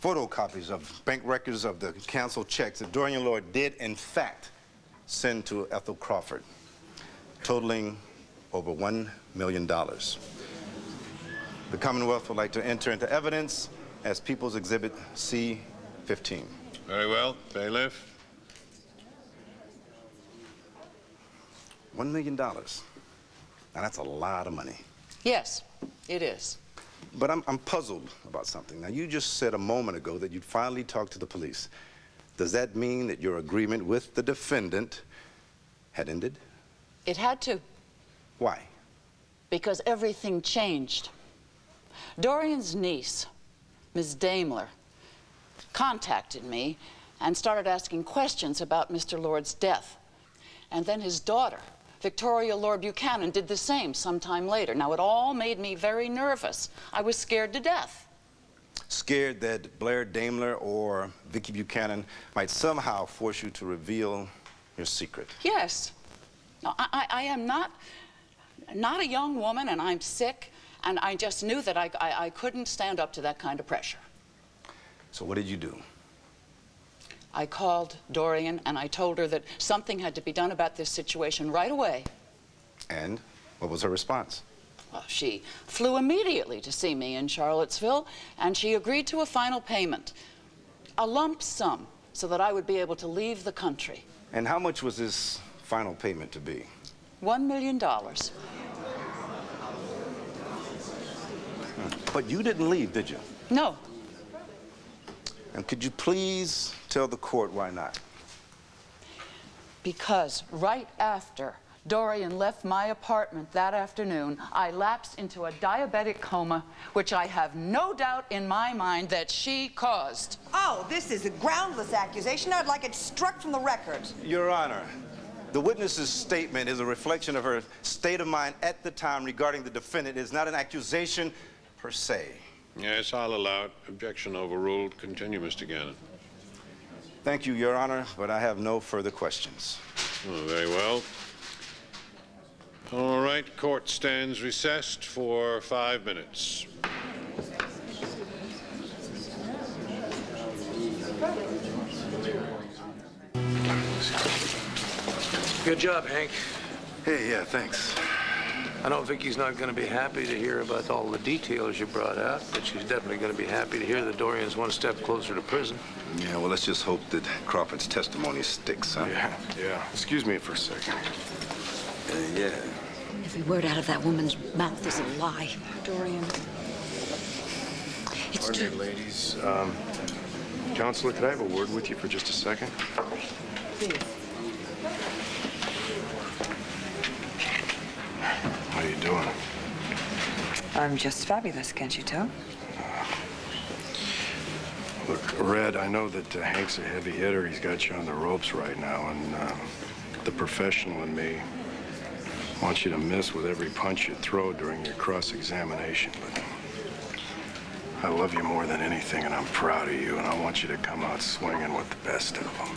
photocopies of bank records of the canceled checks that Dorian Lord did, in fact, send to Ethel Crawford, totaling over $1 million. The Commonwealth would like to enter into evidence as People's Exhibit C-15. Very well. Bailiff. $1 million. Now, that's a lot of money. Yes, it is. But I'm puzzled about something. Now, you just said a moment ago that you'd finally talked to the police. Does that mean that your agreement with the defendant had ended? It had to. Why? Because everything changed. Dorian's niece, Ms. Daimler, contacted me and started asking questions about Mr. Lord's death. And then his daughter, Victoria Lord Buchanan, did the same sometime later. Now, it all made me very nervous. I was scared to death. Scared that Blair Daimler or Vicky Buchanan might somehow force you to reveal your secret? Yes. No, I am not a young woman, and I'm sick, and I just knew that I couldn't stand up to that kind of pressure. So what did you do? I called Dorian, and I told her that something had to be done about this situation right away. And what was her response? Well, she flew immediately to see me in Charlottesville, and she agreed to a final payment, a lump sum, so that I would be able to leave the country. And how much was this final payment to be? $1 million. But you didn't leave, did you? No. And could you please tell the court why not? Because right after Dorian left my apartment that afternoon, I lapsed into a diabetic coma, which I have no doubt in my mind that she caused. Oh, this is a groundless accusation. I'd like it struck from the record. Your Honor, the witness's statement is a reflection of her state of mind at the time regarding the defendant. It is not an accusation per se. Yes, I'll allow it. Objection overruled. Continue, Mr. Gannon. Thank you, Your Honor, but I have no further questions. Oh, very well. All right, court stands recessed for 5 minutes. Good job, Hank. Hey, yeah, thanks. I know Vicky's not going to be happy to hear about all the details you brought out, but she's definitely going to be happy to hear that Dorian's one step closer to prison. Yeah, well, let's just hope that Crawford's testimony sticks, huh? Yeah. Excuse me for a second. Yeah. Every word out of that woman's mouth is a lie. Dorian. It's Pardon true. me, ladies. Counselor, could I have a word with you for just a second? Please. How you doing? I'm just fabulous, can't you tell? Look, Red, I know that Hank's a heavy hitter. He's got you on the ropes right now, and the professional in me wants you to miss with every punch you throw during your cross-examination, but I love you more than anything, and I'm proud of you, and I want you to come out swinging with the best of them.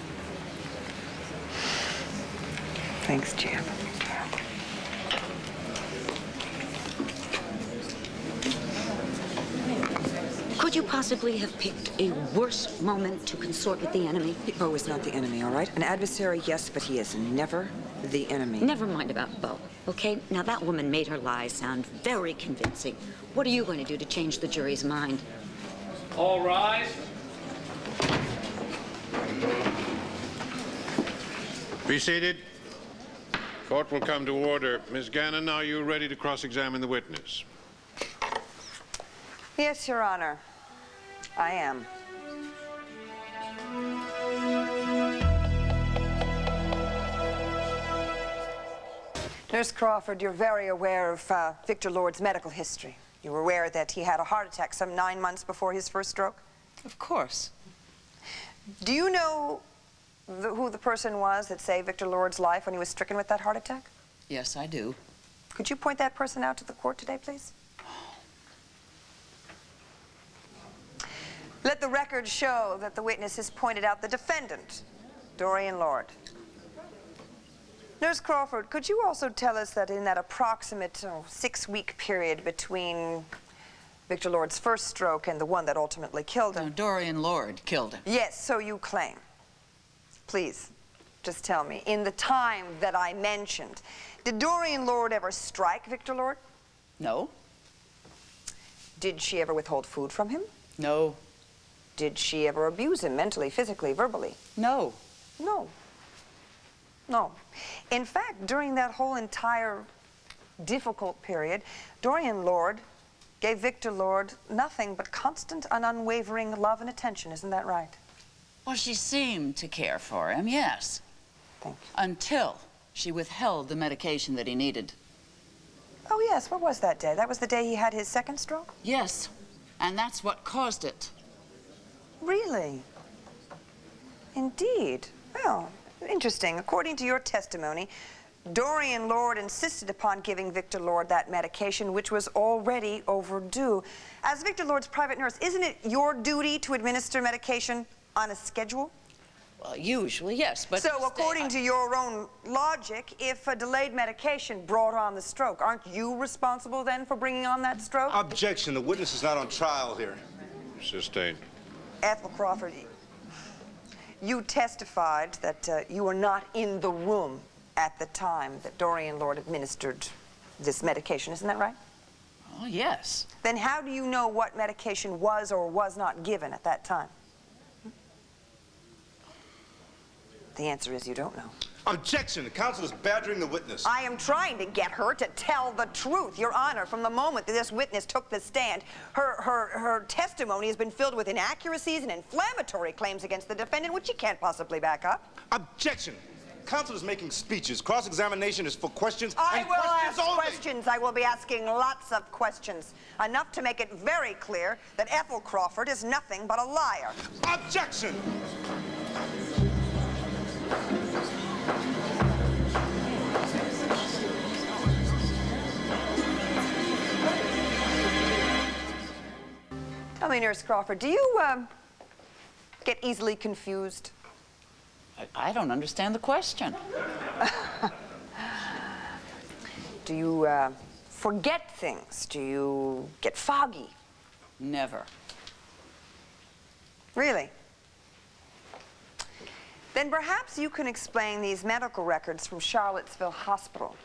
Thanks, champ. Could you possibly have picked a worse moment to consort with the enemy? Bo is not the enemy, all right? An adversary, yes, but he is never the enemy. Never mind about Bo, okay? Now, that woman made her lies sound very convincing. What are you going to do to change the jury's mind? All rise. Be seated. Court will come to order. Miss Gannon, are you ready to cross-examine the witness? Yes, Your Honor. I am. Nurse Crawford, you're very aware of Victor Lord's medical history. You were aware that he had a heart attack some 9 months before his first stroke? Of course. Do you know who the person was that saved Victor Lord's life when he was stricken with that heart attack? Yes, I do. Could you point that person out to the court today, please? Let the record show that the witness has pointed out the defendant, Dorian Lord. Nurse Crawford, could you also tell us that in that approximate 6-week period between Victor Lord's first stroke and the one that ultimately killed him? No, Dorian Lord killed him. Yes, so you claim. Please, just tell me, in the time that I mentioned, did Dorian Lord ever strike Victor Lord? No. Did she ever withhold food from him? No. Did she ever abuse him mentally, physically, verbally? No. No. No. In fact, during that whole entire difficult period, Dorian Lord gave Victor Lord nothing but constant and unwavering love and attention. Isn't that right? Well, she seemed to care for him, yes. Thank you. Until she withheld the medication that he needed. Oh, yes. What was that day? That was the day he had his second stroke? Yes. And that's what caused it. Really? Indeed. Well, interesting. According to your testimony, Dorian Lord insisted upon giving Victor Lord that medication, which was already overdue. As Victor Lord's private nurse, isn't it your duty to administer medication on a schedule? Well, usually, yes, but... So, according to your own logic, if a delayed medication brought on the stroke, aren't you responsible then for bringing on that stroke? Objection. The witness is not on trial here. Sustained. Ethel Crawford, you testified that you were not in the room at the time that Dorian Lord administered this medication. Isn't that right? Oh, yes. Then how do you know what medication was or was not given at that time? The answer is you don't know. Objection. The counsel is badgering the witness. I am trying to get her to tell the truth. Your Honor, from the moment that this witness took the stand, her testimony has been filled with inaccuracies and inflammatory claims against the defendant, which she can't possibly back up. Objection. Counsel is making speeches. Cross-examination is for questions I and will questions ask only. questions. I will be asking lots of questions. Enough to make it very clear that Ethel Crawford is nothing but a liar. Objection! Tell me, Nurse Crawford, do you get easily confused? I don't understand the question. Do you forget things? Do you get foggy? Never. Really? Then perhaps you can explain these medical records from Charlottesville Hospital.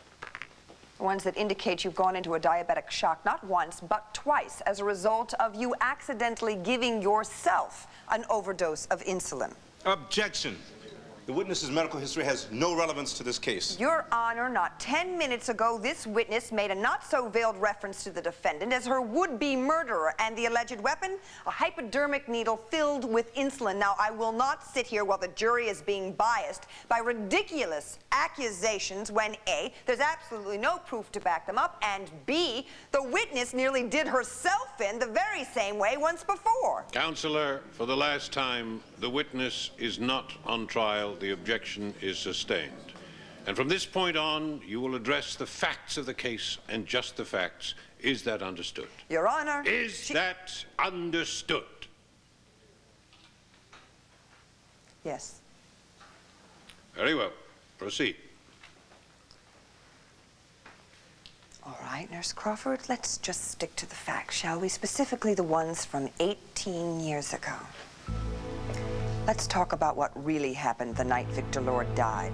The ones that indicate you've gone into a diabetic shock not once, but twice as a result of you accidentally giving yourself an overdose of insulin. Objection. The witness's medical history has no relevance to this case. Your Honor, not 10 minutes ago, this witness made a not-so-veiled reference to the defendant as her would-be murderer and the alleged weapon, a hypodermic needle filled with insulin. Now, I will not sit here while the jury is being biased by ridiculous accusations when A, there's absolutely no proof to back them up, and B, the witness nearly did herself in the very same way once before. Counselor, for the last time, the witness is not on trial. The objection is sustained. And from this point on, you will address the facts of the case and just the facts. Is that understood? Your Honor. Is that understood? Yes. Very well. Proceed. All right, Nurse Crawford, let's just stick to the facts, shall we? Specifically the ones from 18 years ago. Let's talk about what really happened the night Victor Lord died.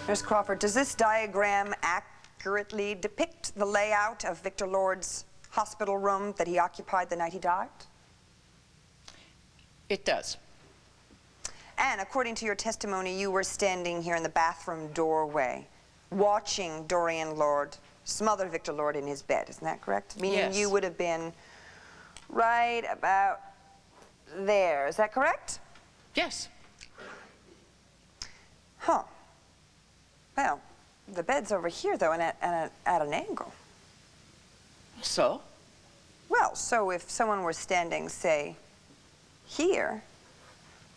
Nurse Crawford, does this diagram accurately depict the layout of Victor Lord's hospital room that he occupied the night he died? It does. And according to your testimony, you were standing here in the bathroom doorway, watching Dorian Lord smother Victor Lord in his bed. Isn't that correct? Meaning Yes. you would have been right about there. Is that correct? Yes. Huh. Well, the bed's over here, though, and at an angle. So? Well, so if someone were standing, say, here,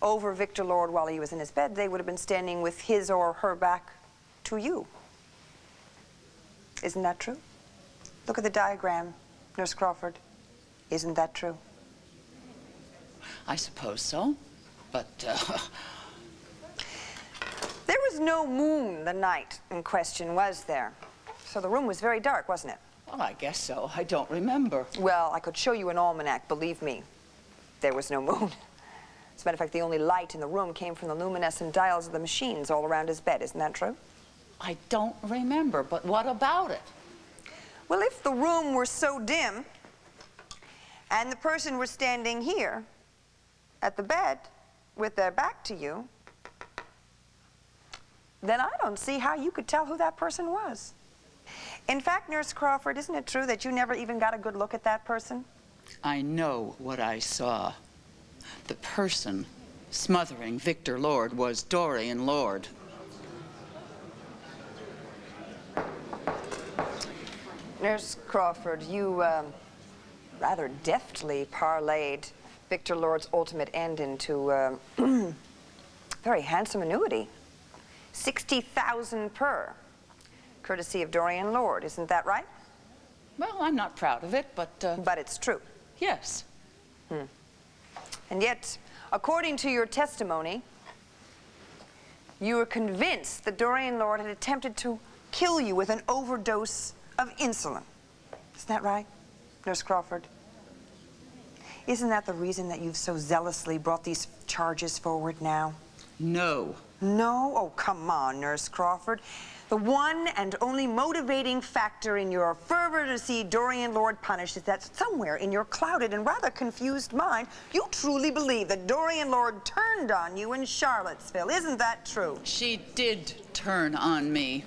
over Victor Lord while he was in his bed, they would have been standing with his or her back to you. Isn't that true? Look at the diagram, Nurse Crawford. Isn't that true? I suppose so, but, There was no moon the night in question, was there? So the room was very dark, wasn't it? Well, I guess so. I don't remember. Well, I could show you an almanac, believe me. There was no moon. As a matter of fact, the only light in the room came from the luminescent dials of the machines all around his bed. Isn't that true? I don't remember, but what about it? Well, if the room were so dim and the person were standing here at the bed with their back to you, then I don't see how you could tell who that person was. In fact, Nurse Crawford, isn't it true that you never even got a good look at that person? I know what I saw. The person smothering Victor Lord was Dorian Lord. Nurse Crawford, you rather deftly parlayed Victor Lord's ultimate end into a very handsome annuity. 60,000 per, courtesy of Dorian Lord. Isn't that right? Well, I'm not proud of it, but... But it's true. Yes. And yet, according to your testimony, you were convinced that Dorian Lord had attempted to kill you with an overdose of insulin. Isn't that right, Nurse Crawford? Isn't that the reason that you've so zealously brought these charges forward now? No. No? Oh, come on, Nurse Crawford. The one and only motivating factor in your fervor to see Dorian Lord punished is that somewhere in your clouded and rather confused mind, you truly believe that Dorian Lord turned on you in Charlottesville. Isn't that true? She did turn on me.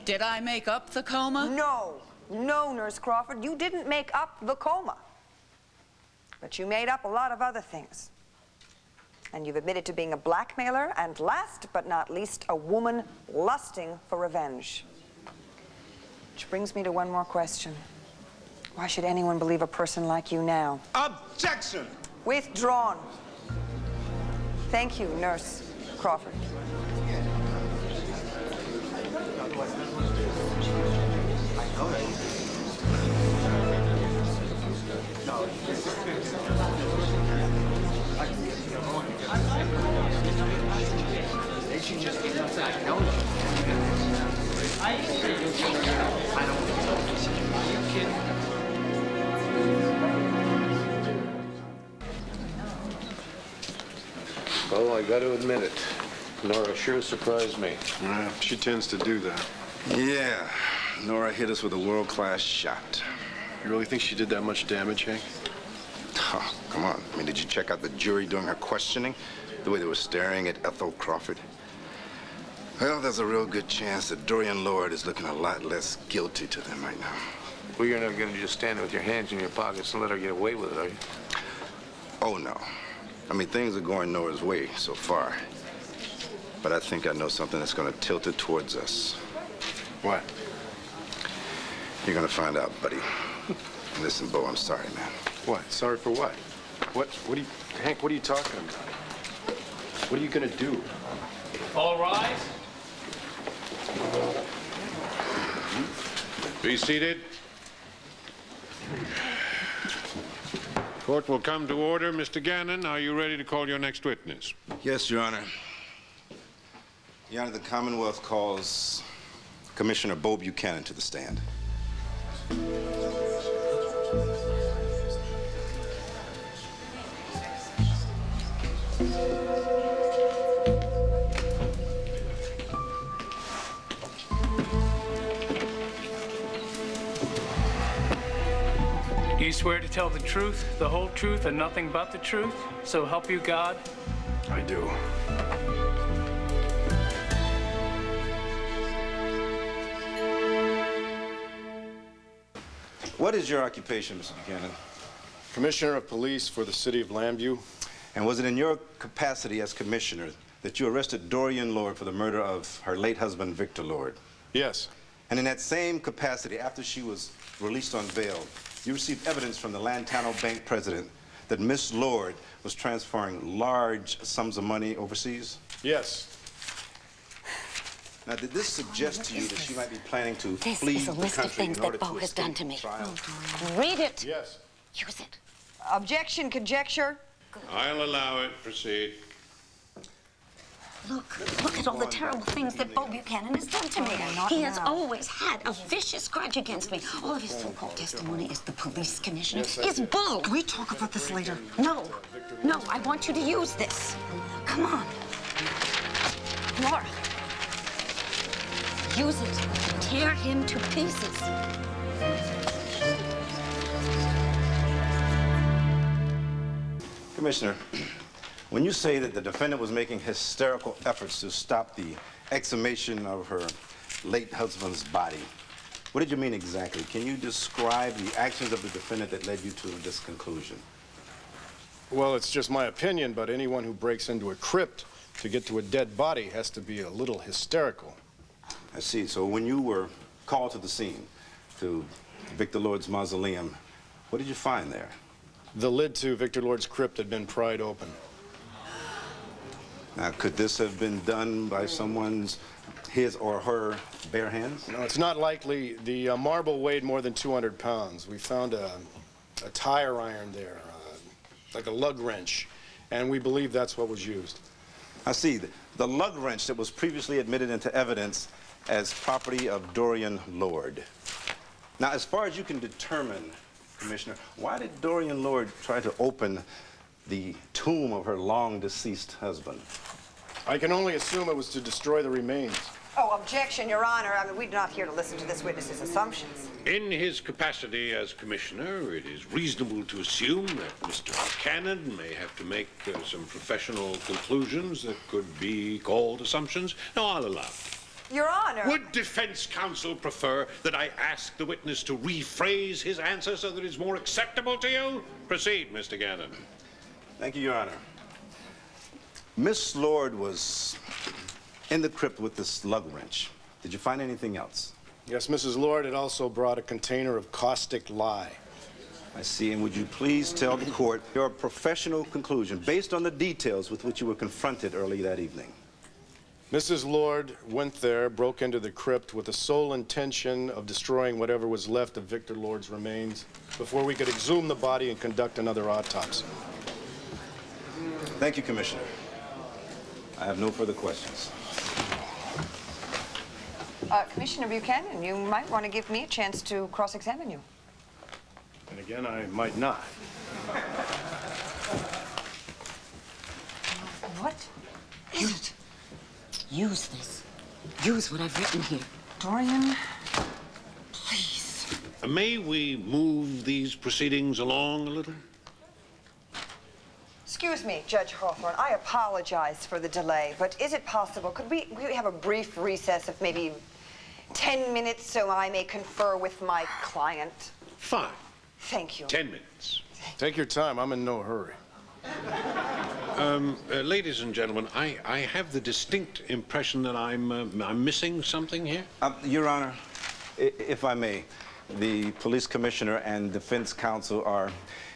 Did I make up the coma? No. No, Nurse Crawford, you didn't make up the coma. But you made up a lot of other things. And you've admitted to being a blackmailer and, last but not least, a woman lusting for revenge. Which brings me to one more question. Why should anyone believe a person like you now? Objection! Withdrawn. Thank you, Nurse Crawford. Well, I got to admit it. Nora sure surprised me. Yeah, she tends to do that. Yeah, Nora hit us with a world-class shot. You really think she did that much damage, Hank? Oh, come on. I mean, did you check out the jury during her questioning? The way they were staring at Ethel Crawford? Well, there's a real good chance that Dorian Lord is looking a lot less guilty to them right now. Well, you're not going to just stand there with your hands in your pockets and let her get away with it, are you? Oh, no. I mean, things are going Nora's way so far. But I think I know something that's going to tilt it towards us. What? You're going to find out, buddy. Listen, Bo, I'm sorry, man. What? Sorry for what? Hank, what are you talking about? What are you gonna do? All rise. Be seated. Court will come to order. Mr. Gannon, are you ready to call your next witness? Yes, Your Honor. Your Honor, the Commonwealth calls Commissioner Bo Buchanan to the stand. Do you swear to tell the truth, the whole truth, and nothing but the truth? So help you God? I do. What is your occupation, Mr. Buchanan? Commissioner of Police for the city of Llanview. And was it in your capacity as commissioner that you arrested Dorian Lord for the murder of her late husband, Victor Lord? Yes. And in that same capacity, after she was released on bail, you received evidence from the Lantano Bank president that Miss Lord was transferring large sums of money overseas? Yes. Now, did this suggest to you that she might be planning to This flee is a the list of country things in order that Bo to has escape done to me. trial? Read it. Yes. Use it. Objection, conjecture. I'll allow it. Proceed. Look at all the terrible things that Bo Buchanan has done to me. He has always had a vicious grudge against me. All of his so-called testimony as the police commissioner is bull. Can we talk about this later? No, I want you to use this. Come on. Nora. Use it. Tear him to pieces. Commissioner, when you say that the defendant was making hysterical efforts to stop the exhumation of her late husband's body, what did you mean exactly? Can you describe the actions of the defendant that led you to this conclusion? Well, it's just my opinion, but anyone who breaks into a crypt to get to a dead body has to be a little hysterical. I see. So when you were called to the scene, to Victor Lord's mausoleum, what did you find there? The lid to Victor Lord's crypt had been pried open. Now, could this have been done by someone's, his or her bare hands? No, it's not likely. The marble weighed more than 200 pounds. We found a tire iron there, like a lug wrench, and we believe that's what was used. I see. The lug wrench that was previously admitted into evidence as property of Dorian Lord. Now, as far as you can determine, Commissioner, why did Dorian Lord try to open the tomb of her long-deceased husband? I can only assume it was to destroy the remains. Oh, objection, Your Honor. I mean, we're not here to listen to this witness's assumptions. In his capacity as commissioner, it is reasonable to assume that Mr. Buchanan may have to make some professional conclusions that could be called assumptions. No, I'll allow it. Your Honor. Would defense counsel prefer that I ask the witness to rephrase his answer so that it's more acceptable to you? Proceed, Mr. Gannon. Thank you, Your Honor. Miss Lord was in the crypt with this lug wrench. Did you find anything else? Yes, Mrs. Lord had also brought a container of caustic lye. I see, and would you please tell the court your professional conclusion based on the details with which you were confronted early that evening? Mrs. Lord went there, broke into the crypt with the sole intention of destroying whatever was left of Victor Lord's remains before we could exhume the body and conduct another autopsy. Thank you, Commissioner. I have no further questions. Commissioner Buchanan, you might want to give me a chance to cross-examine you. And again, I might not. What is it? Use this. Use what I've written here. Dorian, please. May we move these proceedings along a little? Excuse me, Judge Crawford. I apologize for the delay, but is it possible, could we have a brief recess of maybe 10 minutes so I may confer with my client? Fine. Thank you. 10 minutes. Take your time. I'm in no hurry. Ladies and gentlemen, I have the distinct impression that I'm missing something here. Your Honor, if I may, the police commissioner and defense counsel are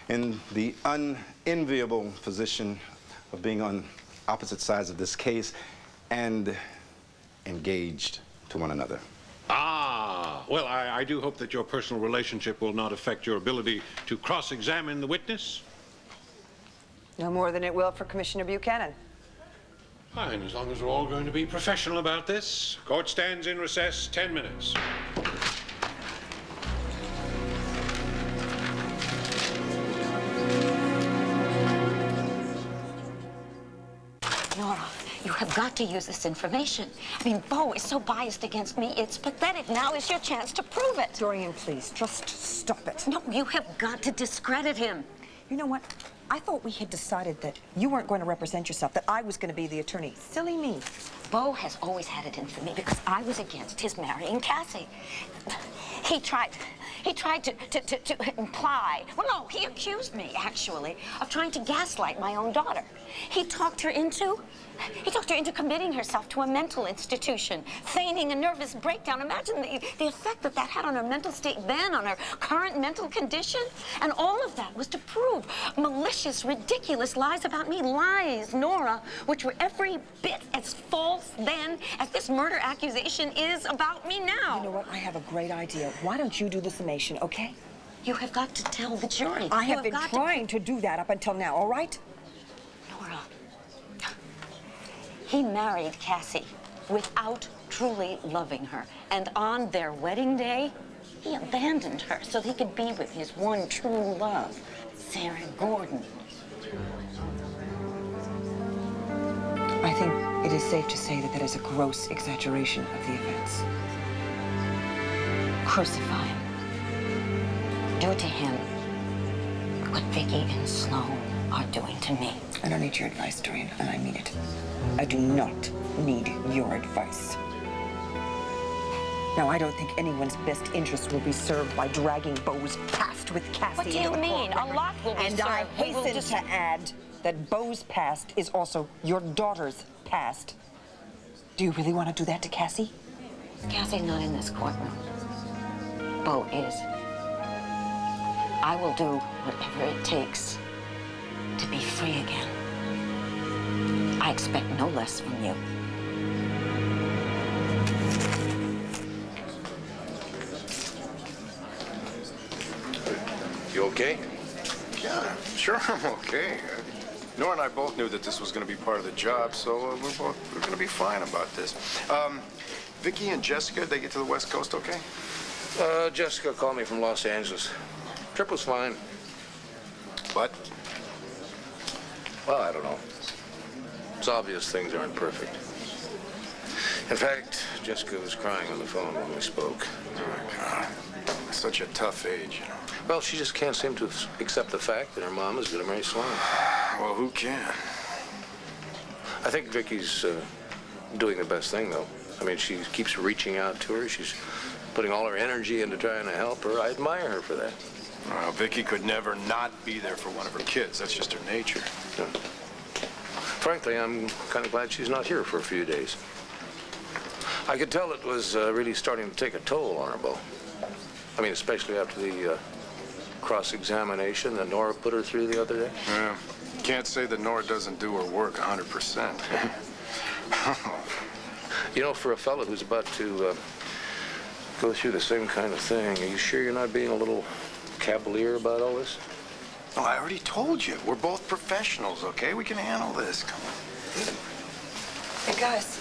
in the unenviable position of being on opposite sides of this case and engaged to one another. Ah, well, I do hope that your personal relationship will not affect your ability to cross-examine the witness. No more than it will for Commissioner Buchanan. Fine, as long as we're all going to be professional about this. Court stands in recess 10 minutes. Nora, you have got to use this information. I mean, Bo is so biased against me, it's pathetic. Now is your chance to prove it. Dorian, please, just stop it. No, you have got to discredit him. You know what? I thought we had decided that you weren't going to represent yourself, that I was going to be the attorney. Silly me. Bo has always had it in for me because I was against his marrying Cassie. He tried He tried to imply, well, no, he accused me, actually, of trying to gaslight my own daughter. He talked her into committing herself to a mental institution, feigning a nervous breakdown. Imagine the effect that had on her mental state then, on her current mental condition. And all of that was to prove malicious, ridiculous lies about me. Lies, Nora, which were every bit as false then as this murder accusation is about me now. You know what? I have a great idea. Why don't you do the summation, okay? You have got to tell the jury. I have been trying to do that up until now, all right? Nora, he married Cassie without truly loving her. And on their wedding day, he abandoned her so he could be with his one true love, Sarah Gordon. I think it is safe to say that is a gross exaggeration of the events. Crucify him. Do to him what Vicky and Sloan are doing to me. I don't need your advice, Dorian, and I mean it. I do not need your advice. Now, I don't think anyone's best interest will be served by dragging Beau's past with Cassie. What do you mean? A lot will be served. And I hasten to add that Beau's past is also your daughter's past. Do you really want to do that to Cassie? Cassie's not in this courtroom. Beau is. I will do whatever it takes to be free again. I expect no less from you. You okay? Yeah, sure I'm okay. Nora and I both knew that this was going to be part of the job, so we're going to be fine about this. Vicky and Jessica, they get to the West Coast okay? Jessica called me from Los Angeles. Trip was fine. But? Well, I don't know. It's obvious things aren't perfect. In fact, Jessica was crying on the phone when we spoke. Oh, God. Such a tough age, you know. Well, she just can't seem to accept the fact that her mom is going to marry Sloan. Well, who can? I think Vicky's doing the best thing, though. I mean, she keeps reaching out to her. She's putting all her energy into trying to help her. I admire her for that. Well, Vicky could never not be there for one of her kids. That's just her nature. Yeah. Frankly, I'm kind of glad she's not here for a few days. I could tell it was really starting to take a toll on her, Beau. I mean, especially after the cross-examination that Nora put her through the other day. Yeah. Can't say that Nora doesn't do her work 100%. You know, for a fellow who's about to go through the same kind of thing, are you sure you're not being a little cavalier about all this? Oh, I already told you. We're both professionals, okay? We can handle this. Come on. Hey, guys.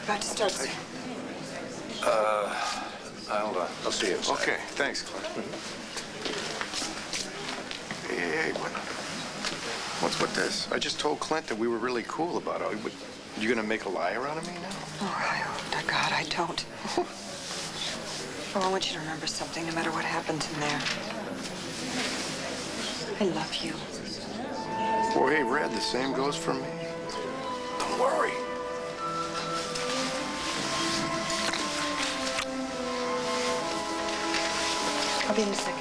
About to start soon. I'll see you inside. Okay, thanks, Clint. Hey, what's with this? I just told Clint that we were really cool about it. You gonna make a liar out of me now? Oh, I hope to God I don't. Oh, I want you to remember something, no matter what happens in there. I love you. Well, hey, Red, the same goes for me. Don't worry. I'll be in a second.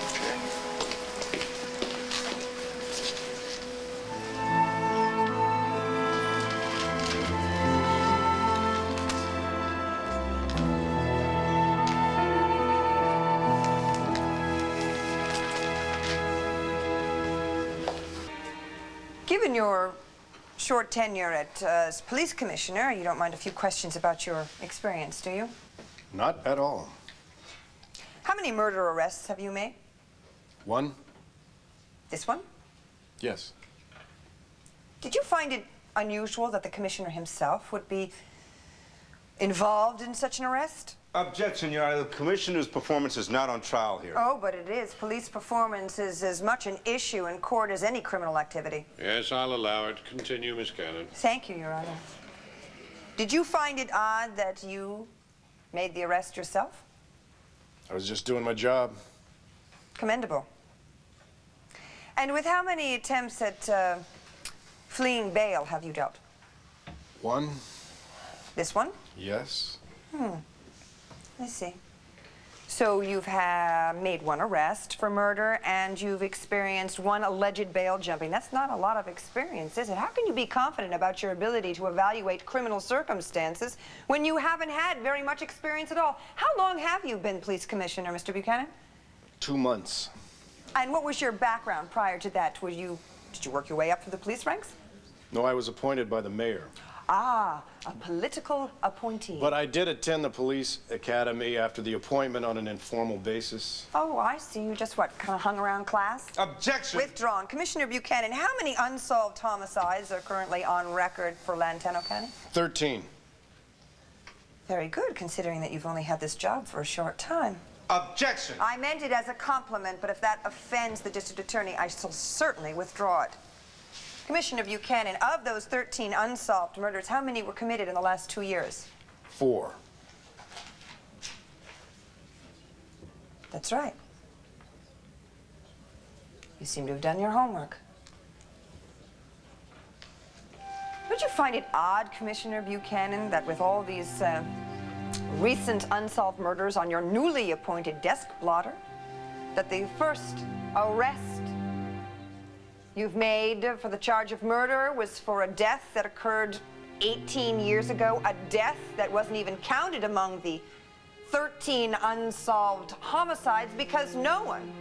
Given your short tenure as police commissioner, you don't mind a few questions about your experience, do you? Not at all. How many murder arrests have you made? One? This one? Yes. Did you find it unusual that the commissioner himself would be involved in such an arrest? Objection, Your Honor. The commissioner's performance is not on trial here. Oh, but it is. Police performance is as much an issue in court as any criminal activity. Yes, I'll allow it. Continue, Miss Cannon. Thank you, Your Honor. Did you find it odd that you made the arrest yourself? I was just doing my job. Commendable. And with how many attempts at fleeing bail have you dealt? One? This one? Yes. I see. So you've made one arrest for murder, and you've experienced one alleged bail jumping. That's not a lot of experience, is it? How can you be confident about your ability to evaluate criminal circumstances when you haven't had very much experience at all? How long have you been police commissioner, Mr. Buchanan? 2 months. And what was your background prior to that? Did you work your way up through the police ranks? No, I was appointed by the mayor. Ah, a political appointee. But I did attend the police academy after the appointment on an informal basis. Oh, I see. You just, what, kind of hung around class? Objection! Withdrawn. Commissioner Buchanan, how many unsolved homicides are currently on record for Lantano County? 13. Very good, considering that you've only had this job for a short time. Objection! I meant it as a compliment, but if that offends the district attorney, I shall certainly withdraw it. Commissioner Buchanan, of those 13 unsolved murders, how many were committed in the last 2 years? 4. That's right. You seem to have done your homework. Don't you find it odd, Commissioner Buchanan, that with all these recent unsolved murders on your newly appointed desk blotter, that the first arrest you've made for the charge of murder was for a death that occurred 18 years ago, a death that wasn't even counted among the 13 unsolved homicides because no one,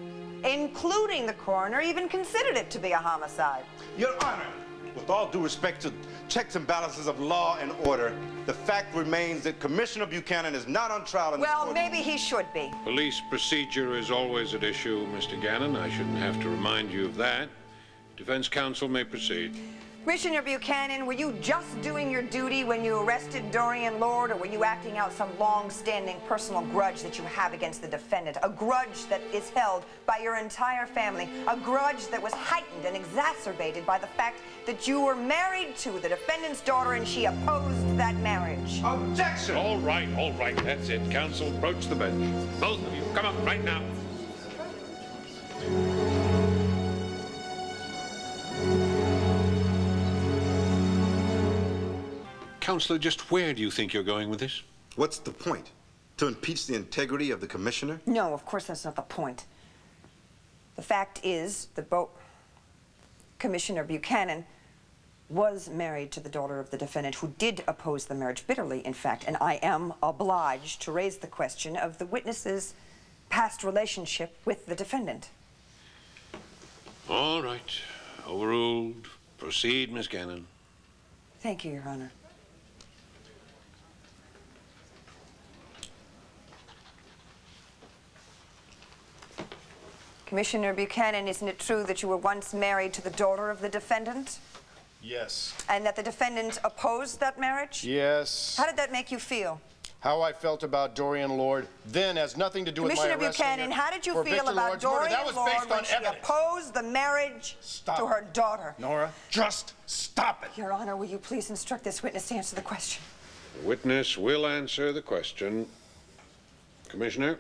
including the coroner, even considered it to be a homicide? Your Honor, with all due respect to checks and balances of law and order, the fact remains that Commissioner Buchanan is not on trial in this court. Well, maybe he should be. Police procedure is always at issue, Mr. Gannon. I shouldn't have to remind you of that. Defense counsel may proceed. Commissioner Buchanan, were you just doing your duty when you arrested Dorian Lord, or were you acting out some long-standing personal grudge that you have against the defendant? A grudge that is held by your entire family. A grudge that was heightened and exacerbated by the fact that you were married to the defendant's daughter and she opposed that marriage. Objection! All right, that's it. Counsel, approach the bench. Both of you, come up right now. Counselor, just where do you think you're going with this? What's the point? To impeach the integrity of the commissioner? No, of course that's not the point. The fact is that Commissioner Buchanan was married to the daughter of the defendant, who did oppose the marriage bitterly, in fact, and I am obliged to raise the question of the witness's past relationship with the defendant. All right. Overruled. Proceed, Miss Gannon. Thank you, Your Honor. Commissioner Buchanan, isn't it true that you were once married to the daughter of the defendant? Yes. And that the defendant opposed that marriage? Yes. How did that make you feel? How I felt about Dorian Lord then has nothing to do with my Commissioner arresting Buchanan, how did you for feel Victor about Lord's murder. Dorian That was Lord based when on she evidence. opposed the marriage to her daughter? Nora, just stop it. Your Honor, will you please instruct this witness to answer the question? The witness will answer the question. Commissioner?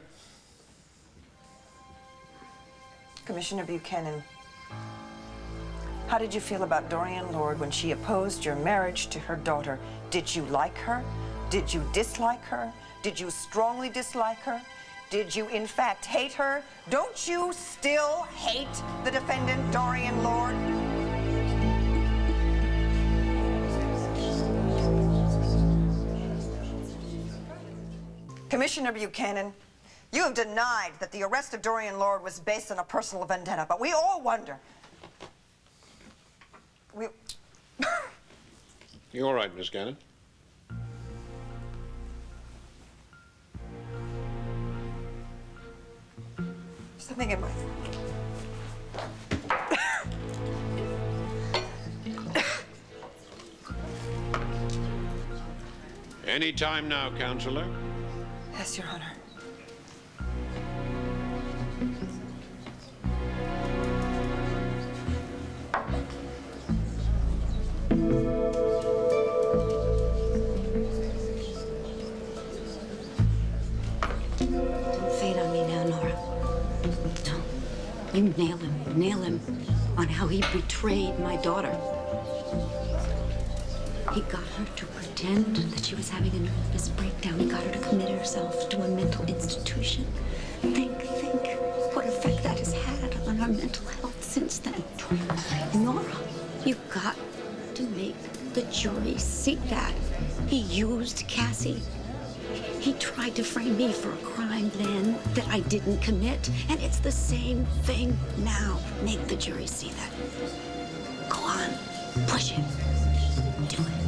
Commissioner Buchanan, how did you feel about Dorian Lord when she opposed your marriage to her daughter? Did you like her? Did you dislike her? Did you strongly dislike her? Did you, in fact, hate her? Don't you still hate the defendant, Dorian Lord? Commissioner Buchanan, you have denied that the arrest of Dorian Lord was based on a personal vendetta, but we all wonder. You all right, Miss Gannon? Something in my... Any time now, Counselor. Yes, Your Honor. Don't fade on me now, Nora. Don't. You nail him on how he betrayed my daughter. He got her to pretend that she was having a nervous breakdown. He got her to commit herself to a mental institution Think what effect that has had on our mental health since then. Nora, you've got to make the jury see that. He used Cassie. He tried to frame me for a crime then that I didn't commit, and it's the same thing now. Make the jury see that. Go on, push him. Do it.